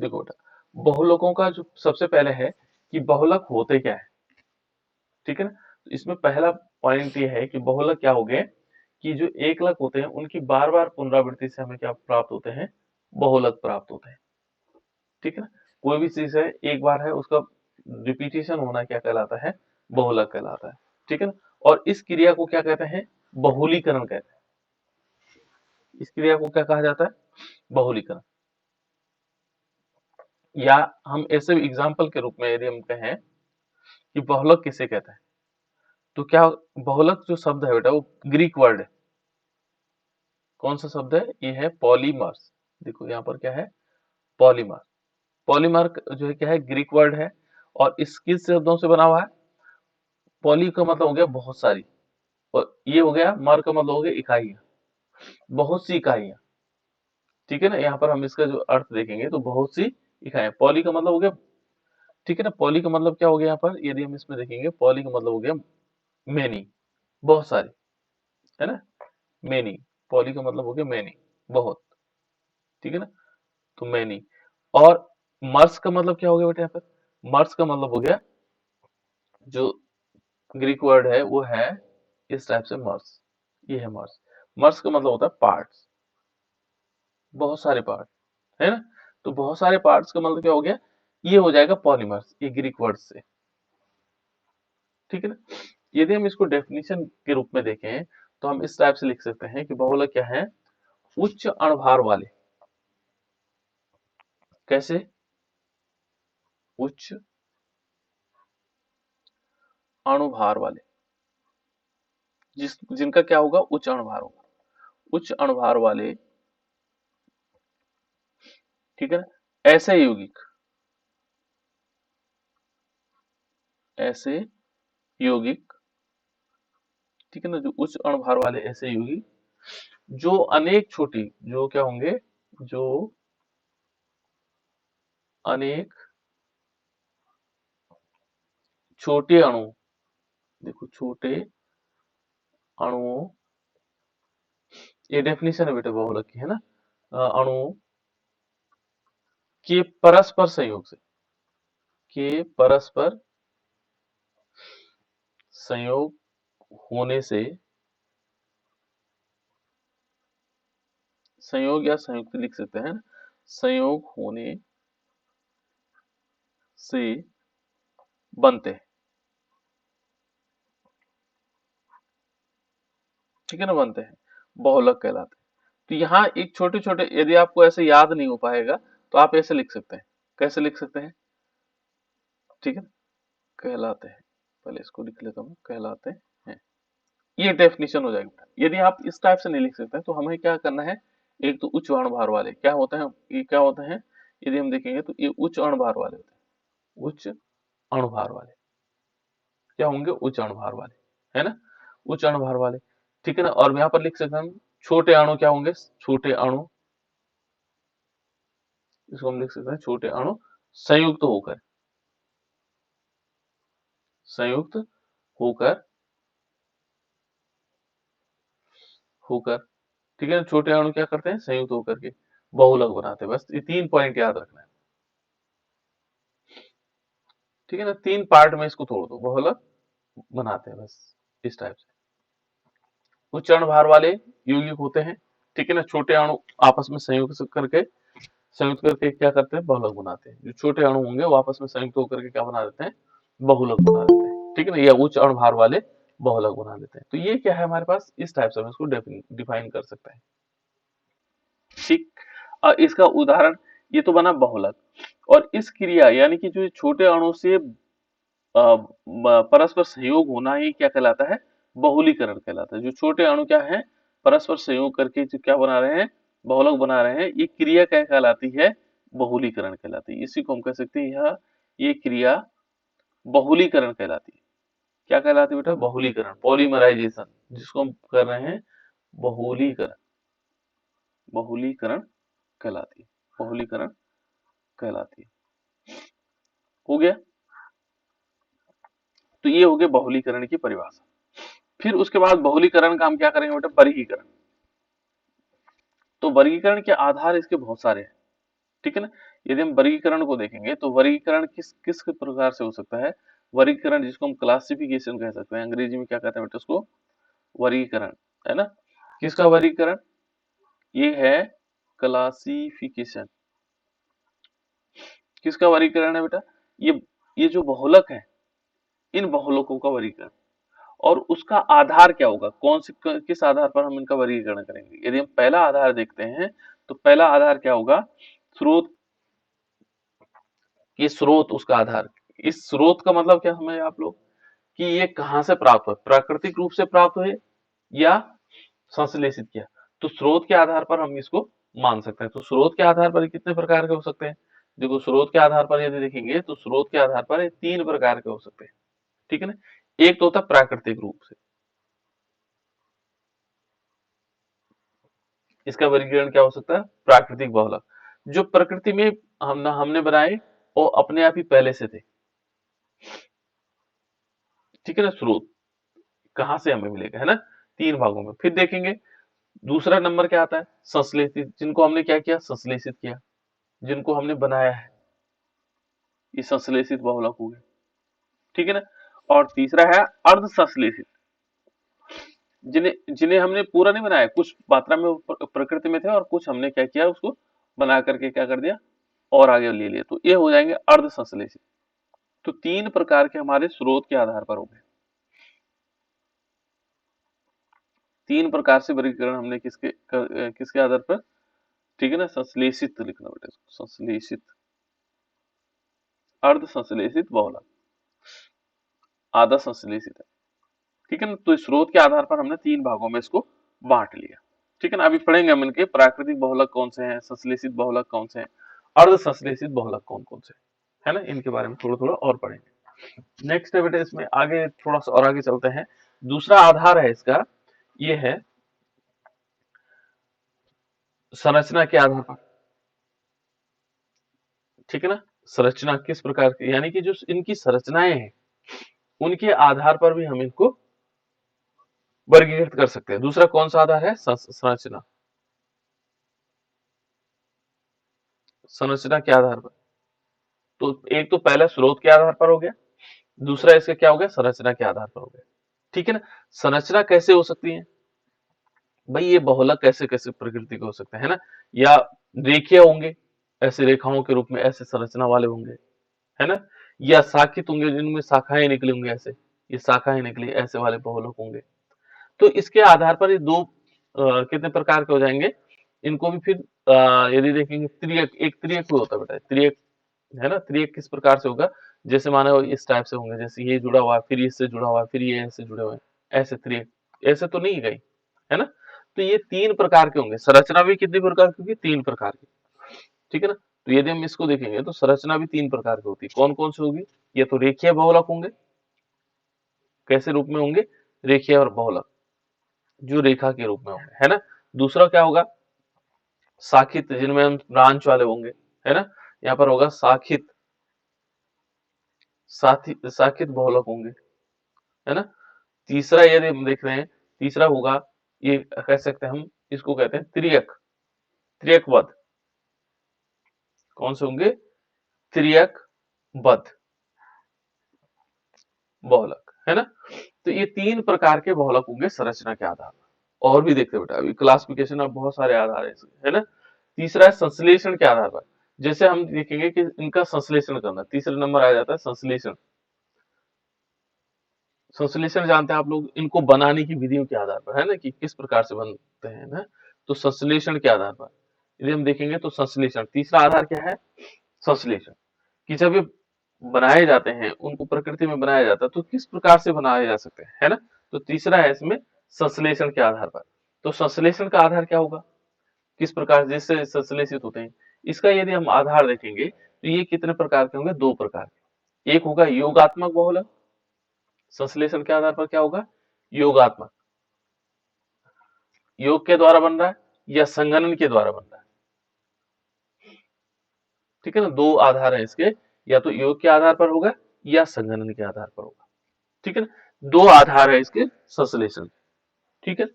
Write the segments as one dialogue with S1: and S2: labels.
S1: देखो बेटा, बहुलकों का जो सबसे पहले है कि बहुलक होते क्या है, ठीक है ना। तो इसमें पहला पॉइंट ये है कि बहुलक क्या हो गए कि जो एकलक होते हैं उनकी बार बार पुनरावृत्ति से हमें क्या प्राप्त होते हैं, बहुलक प्राप्त होते हैं, ठीक है ना। कोई भी चीज है एक बार है उसका रिपीटेशन होना क्या कहलाता है, बहुलक कहलाता है, ठीक है ना। और इस क्रिया को क्या कहते हैं, बहुलीकरण कहते हैं। इस क्रिया को क्या कहा जाता है, बहुलीकरण। या हम ऐसे एग्जाम्पल के रूप में यदि हम कहें कि बहुलक किसे कहते हैं, तो क्या, बहुलक जो शब्द है बेटा वो ग्रीक वर्ड है। कौन सा शब्द है, ये है पॉलीमर्स। देखो यहाँ पर क्या है, पॉलीमर। पॉलीमर जो है क्या है, ग्रीक वर्ड है। और इस किस शब्दों से बना हुआ है, पॉली का मतलब हो गया बहुत सारी, और ये हो गया मर का मतलब हो गया इकाइयां, बहुत सी इकाइयां, ठीक है ना। यहाँ पर हम इसका जो अर्थ देखेंगे तो बहुत सी इकाइयां, पॉली का मतलब हो गया, ठीक है ना। पॉली का मतलब क्या हो गया यहाँ पर, यदि हम इसमें देखेंगे पॉली का मतलब हो गया मेनी, बहुत सारी, है ना। मेनी, पॉली का मतलब हो गया मेनी, बहुत, ठीक है ना। तो मेनी। और मर्स का मतलब क्या हो गया बेटा, यहाँ पर मर्स का मतलब हो गया, जो ग्रीक वर्ड है वो है इस टाइप से मर्स, ये है मर्स। मर्स का मतलब होता है पार्ट्स, बहुत सारे पार्ट, है ना। तो बहुत सारे पार्ट्स का मतलब क्या हो गया, ये हो जाएगा पॉलीमर्स, ये ग्रीक वर्ड से, ठीक है ना। यदि हम इसको डेफिनेशन के रूप में देखें तो हम इस टाइप से लिख सकते हैं कि बहुलक क्या है, उच्च अणुभार वाले, कैसे, उच्च अणुभार वाले, जिनका क्या होगा, उच्च अणुभार होगा, उच्च अणुभार वाले, ठीक है ना। ऐसे यौगिक, ऐसे यौगिक, ठीक है ना, जो उच्च अणुभार वाले ऐसे यौगिक जो अनेक छोटी, जो क्या होंगे, जो अनेक छोटे अणु, देखो छोटे अणुओं, ये डेफिनेशन है बेटा बहुलक की, है ना। अणुओं के परस्पर संयोग से, के परस्पर संयोग होने से, संयोग या संयुक्त लिख सकते हैं, संयोग होने से बनते हैं, ठीक है ना, बनते हैं, बहुलक कहलाते हैं। तो यहाँ एक छोटे छोटे, यदि आपको ऐसे याद नहीं हो पाएगा तो आप ऐसे लिख सकते हैं, कैसे लिख सकते हैं, ठीक है ना, कहलाते हैं, पहले इसको लिख लेता हूँ, कहलाते हैं, ये डेफिनेशन हो जाएगा। यदि आप इस टाइप से नहीं लिख सकते तो हमें क्या करना है, एक तो उच्च अणुभार वाले क्या होते हैं, ये क्या होते हैं, यदि हम देखेंगे तो ये उच्च अणुभार वाले होते हैं, उच्च अणुभार वाले क्या होंगे, उच्च अणुभार वाले, है ना, उच्च अणुभार वाले, ठीक है ना। और यहाँ पर लिख सकते हैं हम छोटे अणु क्या होंगे, छोटे अणु, इसको हम लिख सकते हैं छोटे अणु संयुक्त होकर, संयुक्त होकर, होकर, ठीक है ना। छोटे अणु क्या करते हैं, संयुक्त होकर के बहुलक बनाते हैं, बस ये 3 पॉइंट याद रखना है, ठीक है ना। 3 पार्ट में इसको तोड़ दो, बहुलक बनाते हैं बस, इस टाइप से। उच्च अणुभार वाले यौगिक होते हैं, ठीक है ना, छोटे अणु आपस में संयुक्त करके क्या करते हैं, बहुलक बनाते हैं। जो छोटे अणु होंगे वो आपस में संयुक्त होकर के क्या बना देते हैं, बहुलक बना देते हैं, ठीक है ना। या उच्च अणुभार वाले बहुलक बना देते हैं। तो ये क्या है हमारे पास, इस टाइप से हम इसको डिफाइन कर सकते हैं, ठीक। इसका उदाहरण, ये तो बना बहुलक। और इस क्रिया यानी कि जो छोटे अणु से परस्पर सहयोग होना ही क्या कहलाता है, बहुलीकरण कहलाता है। जो छोटे अणु क्या है, परस्पर सहयोग करके जो क्या बना रहे हैं, बहुलक बना रहे हैं, ये क्रिया क्या कहलाती है, बहुलीकरण कहलाती है। इसी को हम कह सकते हैं, यह ये क्रिया बहुलीकरण कहलाती है। क्या कहलाती है बेटा, बहुलीकरण, पॉलीमराइजेशन, जिसको हम कर रहे हैं बहुलीकरण, बहुलीकरण कहलाती है, बहुलीकरण कहलाती है। हो गया, तो ये हो गया बहुलीकरण की परिभाषा। फिर उसके बाद बहुलीकरण का हम क्या करेंगे बेटा, वर्गीकरण। तो वर्गीकरण के आधार इसके बहुत सारे हैं, ठीक है ना। यदि हम वर्गीकरण को देखेंगे तो वर्गीकरण किस किस प्रकार से हो सकता है। वर्गीकरण जिसको हम क्लासिफिकेशन कह सकते हैं, अंग्रेजी में क्या कहते हैं बेटा उसको, वर्गीकरण, है ना। किसका वर्गीकरण, ये है क्लासिफिकेशन। किसका वर्गीकरण है बेटा, ये जो बहुलक है, इन बहुलकों का वर्गीकरण। और उसका आधार क्या होगा, कौन से किस आधार पर हम इनका वर्गीकरण करेंगे। यदि हम पहला आधार देखते हैं तो पहला आधार क्या होगा, स्रोत। ये स्रोत उसका आधार, इस स्रोत का मतलब क्या हमें आप लोग, कि ये कहां से प्राप्त हुआ, प्राकृतिक रूप से प्राप्त हुए या संश्लेषित किया। तो स्रोत के आधार पर हम इसको मान सकते हैं। तो स्रोत के आधार पर कितने प्रकार के हो सकते हैं, देखो स्रोत के आधार पर यदि देखेंगे तो स्रोत के आधार पर 3 प्रकार के हो सकते हैं, ठीक है ना। एक तो होता है प्राकृतिक रूप से, इसका वर्गीकरण क्या हो सकता है, प्राकृतिक बहुलक, जो प्रकृति में हमने बनाए और अपने आप ही पहले से थे, ठीक है ना। स्रोत कहां से हमें मिलेगा, है ना, 3 भागों में। फिर देखेंगे दूसरा नंबर क्या आता है, संश्लेषित, जिनको हमने क्या किया, संश्लेषित किया, जिनको हमने बनाया है, ये संश्लेषित बहुलक हो गए, ठीक है ना। और तीसरा है अर्ध संश्लेषित, जिन्हें जिन्हें हमने पूरा नहीं बनाया, कुछ मात्रा में वो प्रकृति में थे और कुछ हमने क्या किया, उसको बना करके क्या कर दिया और आगे ले लिया, तो ये हो जाएंगे अर्ध संश्लेषित। तो 3 प्रकार के हमारे स्रोत के आधार पर हो गए। 3 प्रकार से वर्गीकरण हमने किसके आधार पर, ठीक है ना, संश्लेषित लिखना बेटा इसको, संश्लेषित, अर्ध संश्लेषित, बहुलक, आधा संश्लेषित है, ठीक है ना। तो इस स्रोत के आधार पर हमने 3 भागों में इसको बांट लिया, ठीक है ना। अभी पढ़ेंगे हम इनके प्राकृतिक बहुलक कौन से हैं, संश्लेषित बहुलक कौन से हैं, अर्ध संश्लेषित बहुलक कौन कौन से हैं, है ना, इनके बारे में थोड़ा थोड़ा और पढ़ेंगे। नेक्स्ट है बेटा, इसमें आगे थोड़ा सा और आगे चलते हैं। दूसरा आधार है इसका, ये है संरचना के आधार पर, ठीक है ना। संरचना किस प्रकार की, यानी कि जो इनकी संरचनाएं हैं उनके आधार पर भी हम इनको वर्गीकृत कर सकते हैं। दूसरा कौन सा आधार है, संरचना, संरचना के आधार पर। तो एक तो पहला स्रोत के आधार पर हो गया, दूसरा इसका क्या हो गया, संरचना के आधार पर हो गया, ठीक है ना। संरचना कैसे हो सकती है भाई, ये बहुलक कैसे कैसे प्रकृति के हो सकते हैं, है ना। या रेखीय होंगे, ऐसे रेखाओं के रूप में ऐसे संरचना वाले होंगे, है ना। या शाखित होंगे, जिनमें शाखाएं निकली होंगी, ऐसे ये शाखाएं निकली ऐसे वाले बहुलक होंगे। तो इसके आधार पर ये दो कितने प्रकार के हो जाएंगे, इनको भी फिर यदि देखेंगे त्रियक, एक त्रियक भी होता है बेटा, त्रियक, है ना। त्रियक किस प्रकार से होगा, जैसे मानो इस टाइप से होंगे, जैसे ये जुड़ा हुआ है, फिर इससे जुड़ा हुआ है, फिर ये ऐसे जुड़े हुए हैं, ऐसे त्रियक, ऐसे तो नहीं गई, है ना। तो ये 3 प्रकार के होंगे। संरचना भी कितनी प्रकार की होगी, 3 प्रकार की, ठीक है ना। तो यदि हम इसको देखेंगे तो संरचना भी 3 प्रकार की होती है। कौन कौन सी होगी, ये तो रेखीय बहुलक होंगे, कैसे रूप में होंगे, रेखीय और बहुलक, जो रेखा के रूप में होंगे, है ना। दूसरा क्या होगा, शाखित, जिनमें हम ब्रांच वाले होंगे, है ना। यहाँ पर होगा शाखित, शाखित बहुलक होंगे, है ना। तीसरा यदि हम देख रहे हैं, तीसरा होगा, ये कह सकते हैं हम, इसको कहते हैं त्रियक, त्रियकबद्ध, कौन से होंगे, त्रियकबद्ध बहुलक, है ना। तो ये 3 प्रकार के बहुलक होंगे संरचना के आधार पर। और भी देखते बेटा, अभी क्लासिफिकेशन में बहुत सारे आधार है इसके, है ना। तीसरा है संश्लेषण के आधार पर, जैसे हम देखेंगे कि इनका संश्लेषण करना, तीसरे नंबर आ जाता है संश्लेषण। संश्लेषण जानते हैं आप लोग, इनको बनाने की विधियों के आधार पर, है ना, कि किस प्रकार से बनते हैं ना। तो संश्लेषण के आधार पर यदि हम देखेंगे तो संश्लेषण, तीसरा आधार क्या है, संश्लेषण, कि जब ये बनाए जाते हैं, उनको प्रकृति में बनाया जाता है तो किस प्रकार से बनाए जा सकते हैं, है ना। तो तीसरा है इसमें संश्लेषण के आधार पर। तो संश्लेषण का आधार क्या होगा, किस प्रकार जिससे संश्लेषित होते हैं, इसका यदि हम आधार देखेंगे तो ये कितने प्रकार के होंगे, 2 प्रकार के। एक होगा योगात्मक बहुलक, संश्लेषण के आधार पर क्या होगा, योगात्मक, योग के द्वारा बन रहा है या संगणन के द्वारा बन रहा है, ठीक है ना। 2 आधार है इसके, या तो योग के आधार पर होगा या संगणन के आधार पर होगा, ठीक है ना। 2 आधार है इसके संश्लेषण, ठीक है।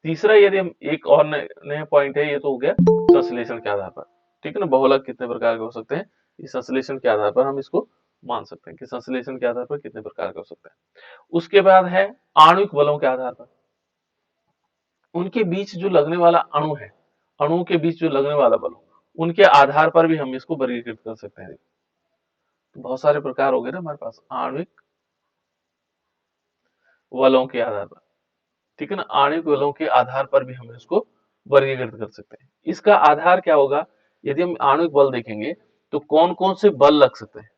S1: तीसरा यदि हम एक और नया पॉइंट है, ये तो हो गया संश्लेषण के आधार पर। ठीक है ना, बहुलक कितने प्रकार के हो सकते हैं, इस संश्लेषण के आधार पर हम इसको मान सकते हैं कि संश्लेषण के आधार पर कितने प्रकार के हो सकते हैं। उसके बाद है आणविक बलों के आधार पर, उनके बीच जो लगने वाला अणु है, अणुओं के बीच जो लगने वाला बल, उनके आधार पर भी हम इसको वर्गीकृत कर सकते हैं। तो बहुत सारे प्रकार हो गए ना हमारे पास आणविक बलों के आधार पर, ठीक है ना, आणविक बलों के आधार पर भी हम इसको वर्गीकृत कर सकते हैं। इसका आधार क्या होगा, यदि हम आणविक बल देखेंगे तो कौन कौन से बल लग सकते हैं,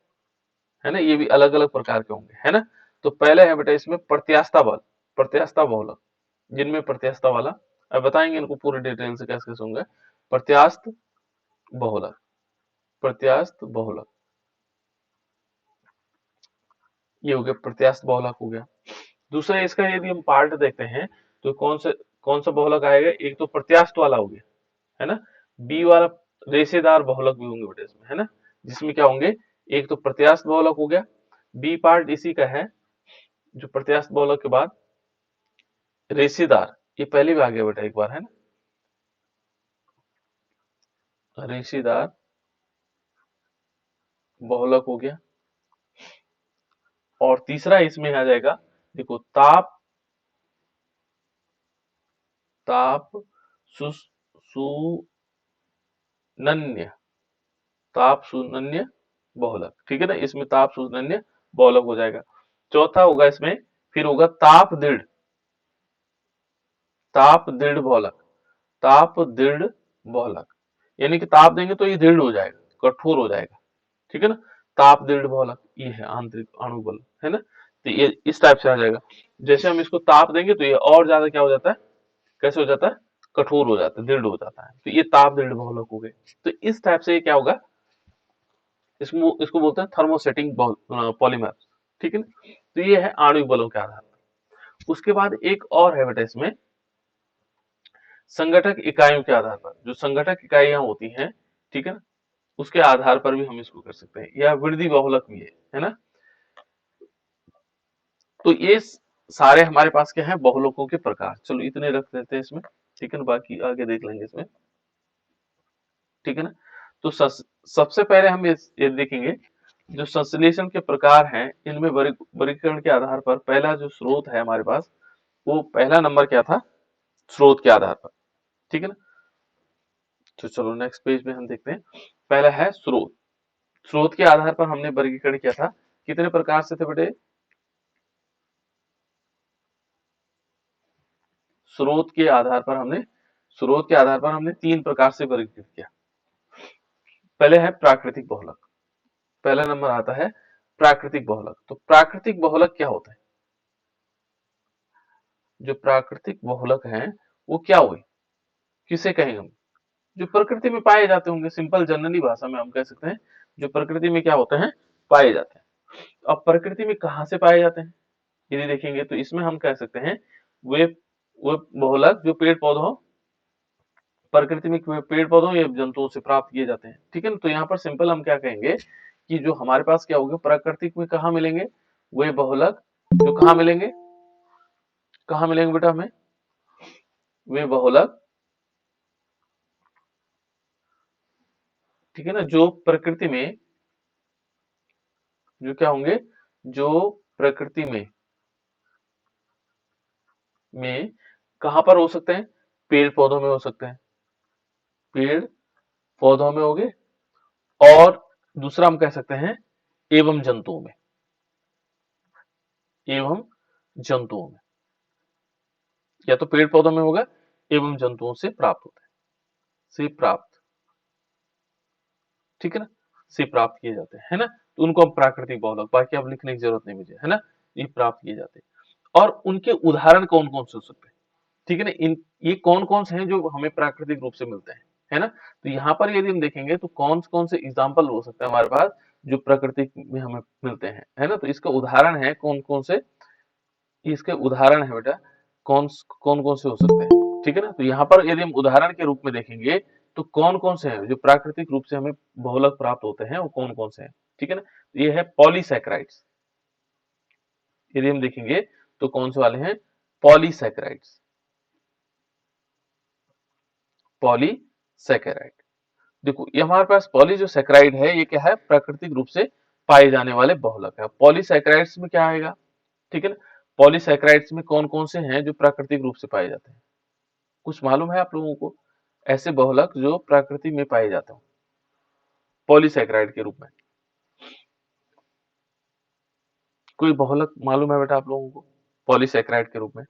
S1: है ना, ये भी अलग अलग प्रकार के होंगे, है ना। तो पहले है बेटा इसमें प्रत्यास्था बल, प्रत्यास्था बहुलक, जिनमें प्रत्यास्था वाला, अब बताएंगे इनको पूरे डिटेल से कैसे कैसे होंगे। प्रत्यास्थ बहुलक, प्रत्यास्थ बहुलक, ये हो गया प्रत्यास्थ बहुलक हो गया। दूसरा इसका यदि हम पार्ट देखते हैं तो कौन सा बहुलक आएगा, एक तो प्रत्यास्थ वाला हो गया, है ना, बी वाला रेशेदार बहुलक भी होंगे बेटा इसमें, है ना, जिसमें क्या होंगे, एक तो प्रत्यास्थ बहुलक हो गया, बी पार्ट इसी का है जो प्रत्यास्थ बहुलक के बाद रेशेदार, ये पहले भी आ गया बेटा एक बार, है ना, रेशेदार बहुलक हो गया। और तीसरा इसमें आ जाएगा, देखो ताप, ताप सुनन्य, ताप सुनन्य बहुलक, ठीक है ना, इसमें ताप सुनन्य बहुलक हो जाएगा। चौथा होगा इसमें, फिर होगा ताप दृढ़, ताप दृढ़ बहुलक, ताप दृढ़ बहुलक, यानी कि ताप देंगे तो ये दृढ़ हो जाएगा, कठोर हो जाएगा, ठीक है ना, ताप दृढ़ बहुलक, ये है आंतरिक अणु बल, है ना। तो ये इस टाइप से आ जाएगा, जैसे हम इसको ताप देंगे तो ये और ज्यादा क्या हो जाता है, कैसे हो जाता है, कठोर हो जाता है, दृढ़ हो जाता है, तो ये ताप दृढ़ बहुलक हो गए। तो इस टाइप से ये क्या होगा, इसको इसको बोलते हैं थर्मोसेटिंग पॉलीमर, ठीक है ना। तो ये है आणविक बलों के आधार पर। उसके बाद एक और है बेटा इसमें संगठक इकाइयों के आधार पर, जो संगठक इकाइयां होती हैं, ठीक है ना, उसके आधार पर भी हम इसको कर सकते हैं, या वृद्धि बहुलक भी है ना। तो ये सारे हमारे पास क्या है, बहुलकों के प्रकार, चलो इतने रख देते हैं इसमें, ठीक है ना, बाकी आगे देख लेंगे इसमें, ठीक है ना। तो सबसे पहले हम ये देखेंगे जो संश्लेषण के प्रकार हैं, इनमें वर्गीकरण के आधार पर पहला जो स्रोत है हमारे पास, वो पहला नंबर क्या था, स्रोत के आधार पर, ठीक है ना। तो चलो नेक्स्ट पेज में हम देखते हैं, पहला है स्रोत, स्रोत के आधार पर हमने वर्गीकरण किया था, कितने प्रकार से थे बेटे, स्रोत के आधार पर हमने 3 प्रकार से वर्गीकृत किया। पहले है प्राकृतिक बहुलक, पहला नंबर आता है प्राकृतिक बहुलक। तो प्राकृतिक बहुलक क्या होता है, जो प्राकृतिक बहुलक हैं वो क्या हुए, किसे कहेंगे हम, जो प्रकृति में पाए जाते होंगे, सिंपल जनरली भाषा में हम कह सकते हैं जो प्रकृति में क्या होते हैं, पाए जाते हैं। अब प्रकृति में कहाँ से पाए जाते हैं, यदि देखेंगे तो इसमें हम कह सकते हैं वे वो बहुलक जो पेड़ पौधों, प्रकृति में पेड़ पौधों या जंतुओं से प्राप्त किए जाते हैं, ठीक है ना। तो यहाँ पर सिंपल हम क्या कहेंगे कि जो हमारे पास क्या होगा, प्राकृतिक में कहाँ मिलेंगे, वे बहुलक जो कहाँ मिलेंगे, कहाँ मिलेंगे बेटा हमें, वे बहुलक, ठीक है ना, जो प्रकृति में, जो क्या होंगे, जो प्रकृति में कहां पर हो सकते हैं, पेड़ पौधों में हो सकते हैं, पेड़ पौधों में हो गए, और दूसरा हम कह सकते हैं एवं जंतुओं में, एवं जंतुओं में, या तो पेड़ पौधों में होगा एवं जंतुओं से प्राप्त होता है, से प्राप्त, ठीक है ना, से प्राप्त किए जाते हैं, है ना। तो उनको हम प्राकृतिक बहुलक, बाकी अब लिखने की जरूरत नहीं मुझे, है ना, ये प्राप्त किए जाते हैं। और उनके उदाहरण कौन कौन से हो सकते हैं, ठीक है ना, इन ये कौन कौन से हैं जो हमें प्राकृतिक रूप से मिलते हैं, है ना। तो यहाँ पर यदि हम देखेंगे तो कौन कौन से एग्जाम्पल हो सकते हैं हमारे पास जो प्रकृति में हमें मिलते हैं, है ना। तो इसका उदाहरण है कौन कौन से, इसके उदाहरण है बेटा कौन कौन कौन से हो सकते हैं, ठीक है ना। तो यहाँ पर यदि हम उदाहरण के रूप में देखेंगे तो कौन कौन से हैं जो प्राकृतिक रूप से हमें बहुलक प्राप्त होते हैं, वो कौन कौन से हैं, ठीक है ना। तो ये है पॉलीसैकेराइड्स, यदि हम देखेंगे तो कौन से वाले हैं, पॉलीसैकेराइड्स, पॉलीसैकेराइड। देखो ये हमारे पास पॉलीसैकेराइड है, ये क्या है, प्राकृतिक रूप से पाए जाने वाले बहुलक है। पॉलीसैकेराइड्स में क्या आएगा, ठीक है ना, पॉलीसैकेराइड्स में कौन कौन से हैं जो प्राकृतिक रूप से पाए जाते हैं, कुछ मालूम है आप लोगों को, ऐसे बहुलक जो प्रकृति में पाए जाते हैं पॉलीसैकेराइड के रूप में, कोई बहुलक मालूम है बेटा आप लोगों को पॉलीसैकेराइड के रूप में?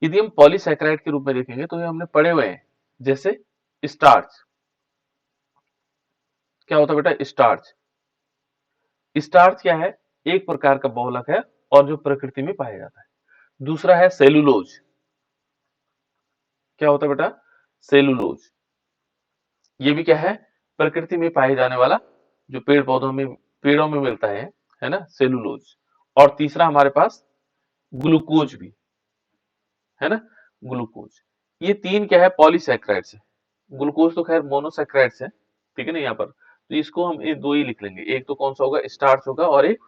S1: यदि हम पॉलीसैकेराइड के रूप में देखेंगे तो ये हमने पढ़े हुए हैं, जैसे स्टार्च। क्या होता है बेटा, स्टार्च। स्टार्च क्या है, एक प्रकार का बहुलक है और जो प्रकृति में पाया जाता है। दूसरा है सेलुलोज। क्या होता है बेटा, सेलुलोज। ये भी क्या है, प्रकृति में पाए जाने वाला, जो पेड़ पौधों में, पेड़ों में मिलता है ना, सेलुलोज। और तीसरा हमारे पास ग्लूकोज भी है ना, ग्लूकोज। ये तीन क्या है, पॉलीसैकेराइड्स है। ग्लूकोज तो खैर मोनोसैकेराइड्स है, ठीक है ना, यहाँ पर तो इसको हम ये दो ही लिख लेंगे, एक तो कौन सा होगा, स्टार्च होगा और एक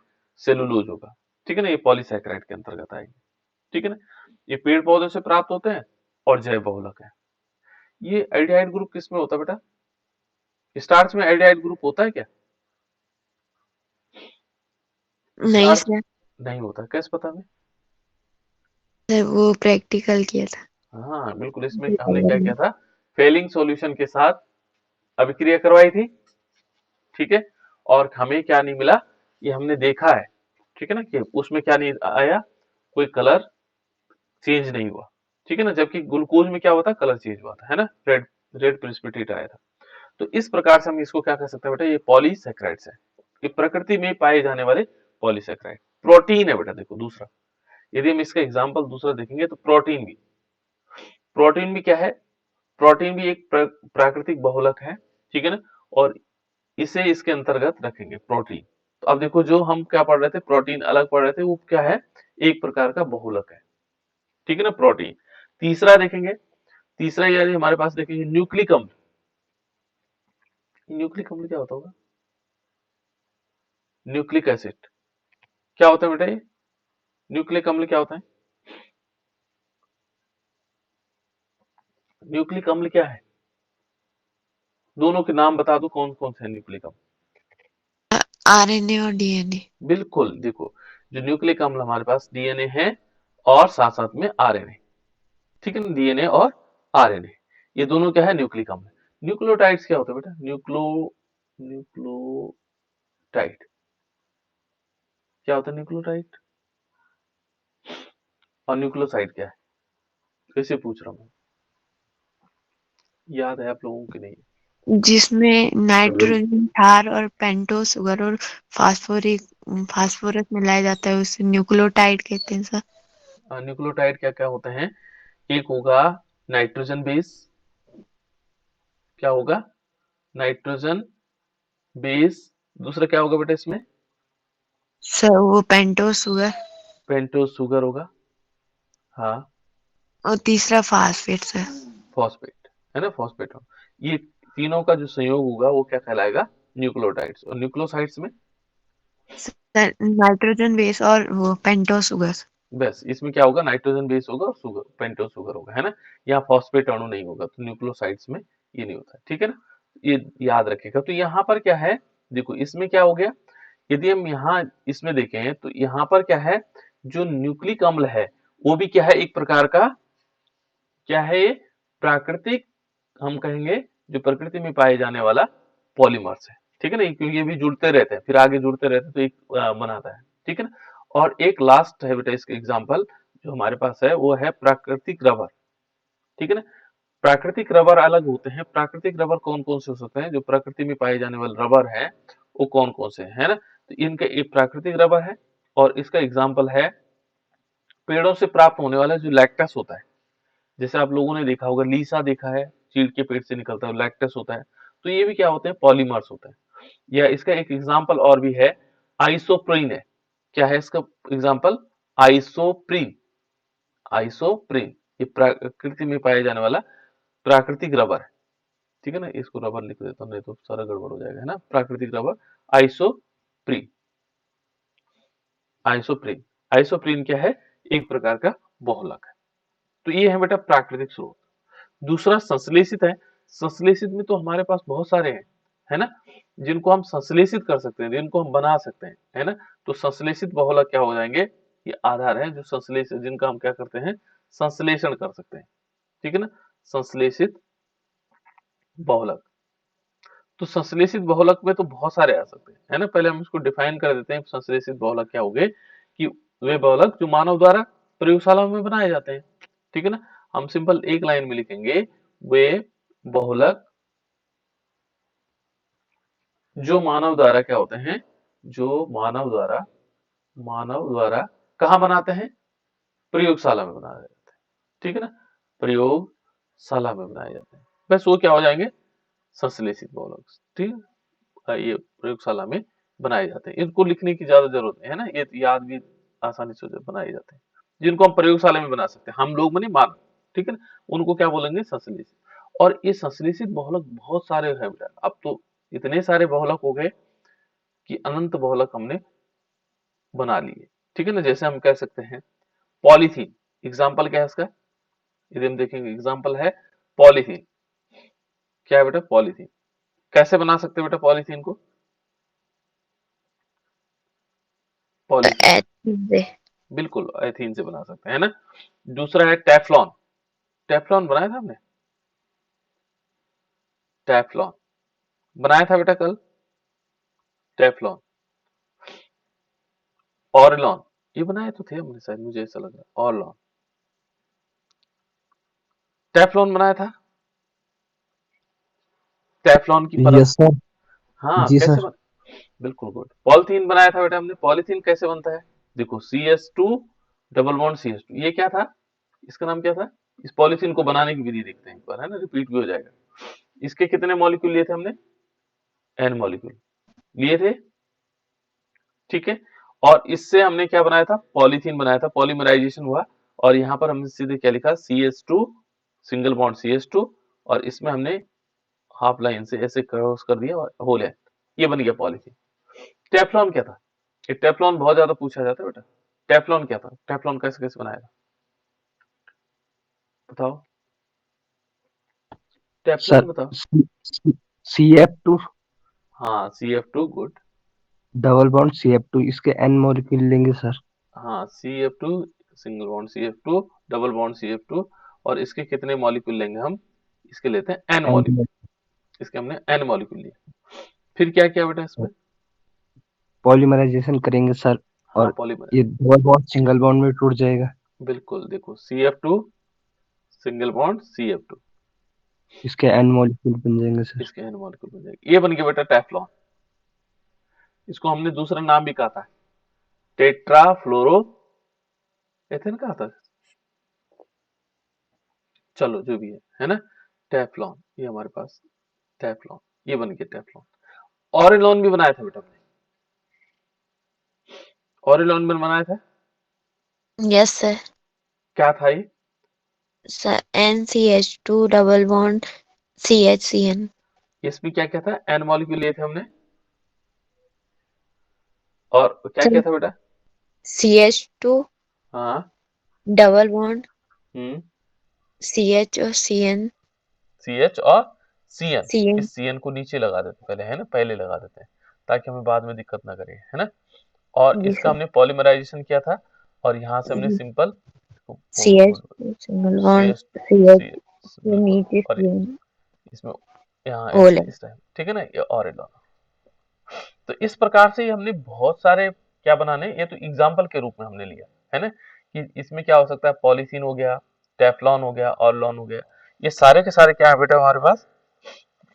S1: सेलुलोज होगा, ठीक है ना, ये पॉलीसैकेराइड के अंतर्गत आएंगे, ठीक है ना। ये पेड़ पौधे से प्राप्त होते हैं और जैव बहुलक है। ये एल्डिहाइड ग्रुप किस में होता है बेटा, स्टार्च में एल्डिहाइड ग्रुप होता है क्या,
S2: नहीं
S1: स्टार्च
S2: सर,
S1: नहीं होता, कैसे पता हमें?
S2: वो प्रैक्टिकल किया था।
S1: हाँ बिल्कुल, इसमें हमने क्या किया था, फेलिंग सॉल्यूशन के साथ अभिक्रिया करवाई थी, ठीक है, और हमें क्या नहीं मिला, ये हमने देखा है, ठीक है ना, कि उसमें क्या नहीं आया, कोई कलर चेंज नहीं हुआ, ठीक है ना, जबकि ग्लूकोज में क्या होता है, कलर चेंज हुआ था, है ना, रेड रेड प्रेसिपिटेट आया था। तो इस प्रकार से हम इसको क्या कह सकते हैं बेटा, ये पॉलीसैकेराइड्स है, ये प्रकृति में पाए जाने वाले पॉलीसैकेराइड। प्रोटीन है बेटा, देखो दूसरा, यदि हम इसका एग्जाम्पल दूसरा देखेंगे तो प्रोटीन भी क्या है, प्रोटीन भी एक प्राकृतिक बहुलक है, ठीक है ना, और इसे इसके अंतर्गत रखेंगे प्रोटीन। तो अब देखो, जो हम क्या पढ़ रहे थे, प्रोटीन अलग पढ़ रहे थे, वो क्या है, एक प्रकार का बहुलक है, ठीक है ना, प्रोटीन। तीसरा देखेंगे, तीसरा यदि हमारे पास देखेंगे न्यूक्लिक अम्ल। न्यूक्लिक अम्ल क्या होता होगा, न्यूक्लिक एसिड क्या होता है बेटा, ये न्यूक्लिक अम्ल क्या होता है, न्यूक्लिक अम्ल क्या है, दोनों के नाम बता दो, कौन कौन से हैं न्यूक्लिक अम्ल?
S2: आरएनए और डीएनए।
S1: बिल्कुल, देखो जो न्यूक्लिक अम्ल हमारे पास डीएनए है और साथ साथ में आरएनए, ठीक है ना, डीएनए और आरएनए, ये दोनों क्या है, न्यूक्लिक अम्ल। न्यूक्लियोटाइड्स क्या होता है बेटा, न्यूक्लियोटाइड क्या होता है, न्यूक्लियोटाइड। और न्यूक्लियोसाइड क्या है, कैसे पूछ रहा हूँ, याद है आप लोगों की नहीं?
S2: जिसमें नाइट्रोजन, क्षार और पेंटोस शुगर और फास्फोरिक फास्फोरस मिलाया जाता है, उसे न्यूक्लियोटाइड कहते हैं सर।
S1: न्यूक्लियोटाइड क्या क्या होते हैं, एक होगा नाइट्रोजन बेस, क्या होगा, नाइट्रोजन बेस। दूसरा क्या होगा बेटा इसमें,
S2: सर वो पेंटोस शुगर।
S1: पेंटोस शुगर होगा, हाँ,
S2: और तीसरा फास्फेट सर।
S1: फॉस्फेट, है ना, फॉस्फेट हो, ये तीनों का जो संयोग होगा वो क्या कहलाएगा, न्यूक्लियोटाइड्स। और न्यूक्लियोसाइड्स में
S2: सर नाइट्रोजन बेस और वो पेंटोस शुगर।
S1: बस, इसमें क्या होगा, नाइट्रोजन बेस होगा और शुगर, पेंटोस शुगर होगा, है ना, यहाँ फॉस्फेट अणु नहीं होगा, तो न्यूक्लियोसाइड्स में ये नहीं होता, ठीक है ना, ये याद रखेगा। तो यहाँ पर क्या है, देखो इसमें क्या हो गया, यदि हम यहाँ इसमें देखें तो यहाँ पर क्या है, जो न्यूक्लिक अम्ल है वो भी क्या है, एक प्रकार का क्या है, ये प्राकृतिक, हम कहेंगे जो प्रकृति में पाए जाने वाला पॉलीमर्स है, ठीक है ना, क्योंकि ये भी जुड़ते रहते हैं, फिर आगे जुड़ते रहते हैं तो एक बनाता है, ठीक है ना। और एक लास्ट है बेटा इसका एग्जाम्पल जो हमारे पास है, वो है प्राकृतिक रबर, ठीक है ना। प्राकृतिक रबर अलग होते हैं, प्राकृतिक रबर कौन कौन से हो सकते हैं, जो प्रकृति में पाए जाने वाले रबर है वो कौन कौन से है ना, तो इनका एक प्राकृतिक रबर है, और इसका एग्जाम्पल है पेड़ों से प्राप्त होने वाला जो लैक्टस होता है, जैसे आप लोगों ने देखा होगा, लीसा देखा है, चीड़ के पेड़ से निकलता है, लैक्टस होता है, तो ये भी क्या होते हैं, पॉलीमर्स होते हैं। या इसका एक एग्जाम्पल और भी है, आइसोप्रीन है, क्या है इसका एग्जाम्पल, आइसोप्रीन। आइसोप्रीन ये प्रकृति में पाया जाने वाला प्राकृतिक रबर है, ठीक है ना, इसको रबर लिख देता हूँ नहीं तो सारा गड़बड़ हो जाएगा, है ना, प्राकृतिक रबर, आइसोप्रीन। आइसोप्रीन, आइसोप्रीन क्या है, एक प्रकार का बहुलक है। तो ये है बेटा प्राकृतिक स्रोत। दूसरा संश्लेषित है, संश्लेषित में तो हमारे पास बहुत सारे हैं, है ना, जिनको हम संश्लेषित कर सकते हैं, जिनको हम बना सकते हैं, है ना। तो संश्लेषित बहुलक क्या हो जाएंगे, ये आधार है जो संश्लेषित, जिनका हम क्या करते हैं, संश्लेषण कर सकते हैं, ठीक है ना, संश्लेषित बहुलक। तो संश्लेषित बहुलक में तो बहुत सारे आ सकते हैं, है ना। पहले हम इसको डिफाइन कर देते हैं, संश्लेषित बहुलक क्या हो गए, कि वे बहुलक जो मानव द्वारा प्रयोगशाला में बनाए जाते हैं, ठीक है ना। हम सिंपल एक लाइन में लिखेंगे, वे बहुलक जो मानव द्वारा क्या होते हैं, जो मानव द्वारा कहाँ बनाते हैं, प्रयोगशाला में बनाए जाते हैं, ठीक है ना, प्रयोगशाला में बनाए जाते हैं, बस वो क्या हो जाएंगे, संश्लेषित बहुलक, ठीक है। ये प्रयोगशाला में बनाए जाते हैं, इनको लिखने की ज्यादा जरूरत नहीं है ना, ये याद भी आसानी से बनाए जाते हैं, जिनको हम प्रयोगशाला में बना सकते हैं, हम लोग में नहीं, मानव, ठीक है ना, उनको क्या बोलेंगे, संश्लेषित। और ये संश्लेषित बहुलक बहुत सारे हैं बेटा, अब तो इतने सारे बहुलक हो गए कि अनंत बहुलक हमने बना लिए, ठीक है ना। जैसे हम कह सकते हैं पॉलीथीन, एग्जाम्पल क्या है इसका, यदि हम देखेंगे एग्जाम्पल है पॉलीथीन, क्या है बेटा, पॉलीथीन। कैसे बना सकते हैं बेटा पॉलीथीन को, पॉलीथीन
S2: एथिन से।
S1: बिल्कुल एथीन से बना सकते हैं, है ना। दूसरा है टेफ्लॉन, टेफ्लॉन बनाया था हमने, टेफ्लॉन बनाया था बेटा कल, टेफ्लॉन। ऑरलॉन, ये बनाए तो थे हमने शायद, मुझे ऐसा लग रहा है, ऑरलॉन, टेफ्लॉन बनाया था, टेफ्लॉन की परत।
S3: Yes sir.
S1: हाँ
S3: जी
S1: कैसे
S3: सर।
S1: बना, बिल्कुल गुड। पॉलिथीन बनाया था बेटा हमने, पॉलिथीन कैसे बनता है, देखो CS2 डबल बॉन्ड CS2, ये क्या था, इसका नाम क्या था, इस पॉलिथीन को बनाने की विधि देखते हैं एक बार, है ना, रिपीट भी हो जाएगा। इसके कितने मॉलिक्यूल लिए थे हमने, N मॉलिक्यूल लिए थे, ठीक है। और इससे हमने क्या बनाया था, पॉलीथीन बनाया था, पॉलीमराइजेशन हुआ, और यहाँ पर हमने सीधे क्या लिखा, CS2 सिंगल बॉन्ड CS2, और इसमें हमने हाफ लाइन से ऐसे क्रॉस कर दिया और होल है, ये बन गया पॉलीथीन। टेफ्लॉन क्या था, ये टेफ्लॉन बहुत ज्यादा पूछा जाता है बेटा, टेफ्लॉन क्या था, टेफ्लॉन कैसे कैसे बनाया था, बताओ, टेफ्लॉन
S3: सर
S1: बताओ।
S3: CF2
S1: हाँ CF2 good.
S3: Double bond CF2, इसके N मॉलिक्यूल लेंगे सर।
S1: हाँ CF2 single bond CF2 double bond CF2, और इसके कितने मॉलिक्यूल लेंगे हम, इसके लेते हैं N
S3: N
S1: मॉलिक्यूल, इसके हमने N मॉलिक्यूल लिए। फिर क्या किया बेटा इसमें,
S3: पॉलीमराइजेशन करेंगे सर,
S1: हाँ
S3: और
S1: पॉलीमर,
S3: ये डबल बॉन्ड सिंगल बॉन्ड में टूट जाएगा।
S1: बिल्कुल, देखो CF2 सिंगल बॉन्ड CF2,
S3: इसके N मॉलिक्यूल बन जाएंगे सर।
S1: इसके N मॉलिक्यूल बन जाएंगे, ये बन गया बेटा टेफ्लॉन। इसको हमने दूसरा नाम भी कहा था, टेट्राफ्लोरो एथेन कहा था, चलो जो भी है ना, टेफ्लॉन, ये हमारे पास टेफ्लॉन, ये बन गया टेफ्लॉन। ऑरिलॉन भी बनाया था बेटा हमने, ऑरिलॉन भी बनाया था,
S2: यस सर।
S1: क्या था ये,
S2: sir NCH2 double bond CHCN।
S1: इसमें क्या क्या था, एन मॉलिक्यूल लिए थे हमने, और क्या क्या
S2: सर
S1: था बेटा,
S2: CH2
S1: हाँ,
S2: डबल बॉन्ड
S1: हम्म,
S2: CH और CN।
S1: CH और CN,
S2: CN।
S1: इस CN को नीचे लगा देते पहले, है ना, पहले लगा देते हैं ताकि हमें बाद में दिक्कत ना करे, है ना। और
S2: जी
S1: इसका
S2: सर।
S1: हमने पॉलीमराइजेशन किया था, और यहाँ से हमने simple
S2: CH single bond
S1: CS
S2: CH के
S1: बिल्कुल,
S2: नीचे
S1: और
S2: CN
S1: इसमें यहाँ
S2: होल
S1: ऐसे
S2: है।
S1: इस टाइम, ठीक है ना, ये ऑरिलॉन। तो इस प्रकार से हमने बहुत सारे क्या बनाने, ये तो एग्जाम्पल के रूप में हमने लिया, है ना, कि इसमें क्या हो सकता है, पॉलीथीन हो गया, टेफ्लॉन हो गया, ऑरलॉन हो गया, ये सारे के सारे क्या है बेटा हमारे पास,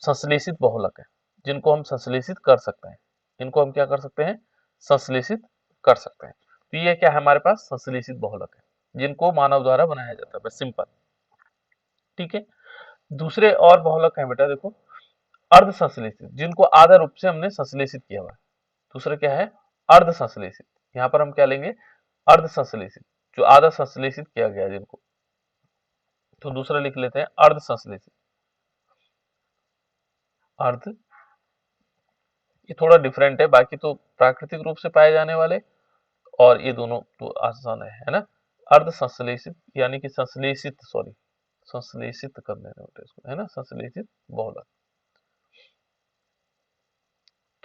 S1: संश्लेषित बहुलक है, जिनको हम संश्लेषित कर सकते हैं, इनको हम क्या कर सकते हैं, संश्लेषित कर सकते हैं। तो ये क्या है हमारे पास, संश्लेषित बहुलक है, जिनको मानव द्वारा बनाया जाता है, बस सिंपल, ठीक है। दूसरे और बहुलक है बेटा, देखो अर्ध संश्लेषित, जिनको आधा रूप से हमने संश्लेषित किया हुआ है। दूसरा क्या है, अर्ध संश्लेषित, यहाँ पर हम क्या लेंगे, अर्ध संश्लेषित, जो आधा संश्लेषित किया गया है जिनको, तो दूसरा लिख लेते हैं अर्ध संश्लेषित, अर्ध, ये थोड़ा डिफरेंट है, बाकी तो प्राकृतिक रूप से पाए जाने वाले, और ये दोनों तो आसान है ना। अर्ध संश्लेषित यानी कि संश्लेषित, सॉरी संश्लेषित कर देना बेटा इसको, है ना, संश्लेषित बहुलक।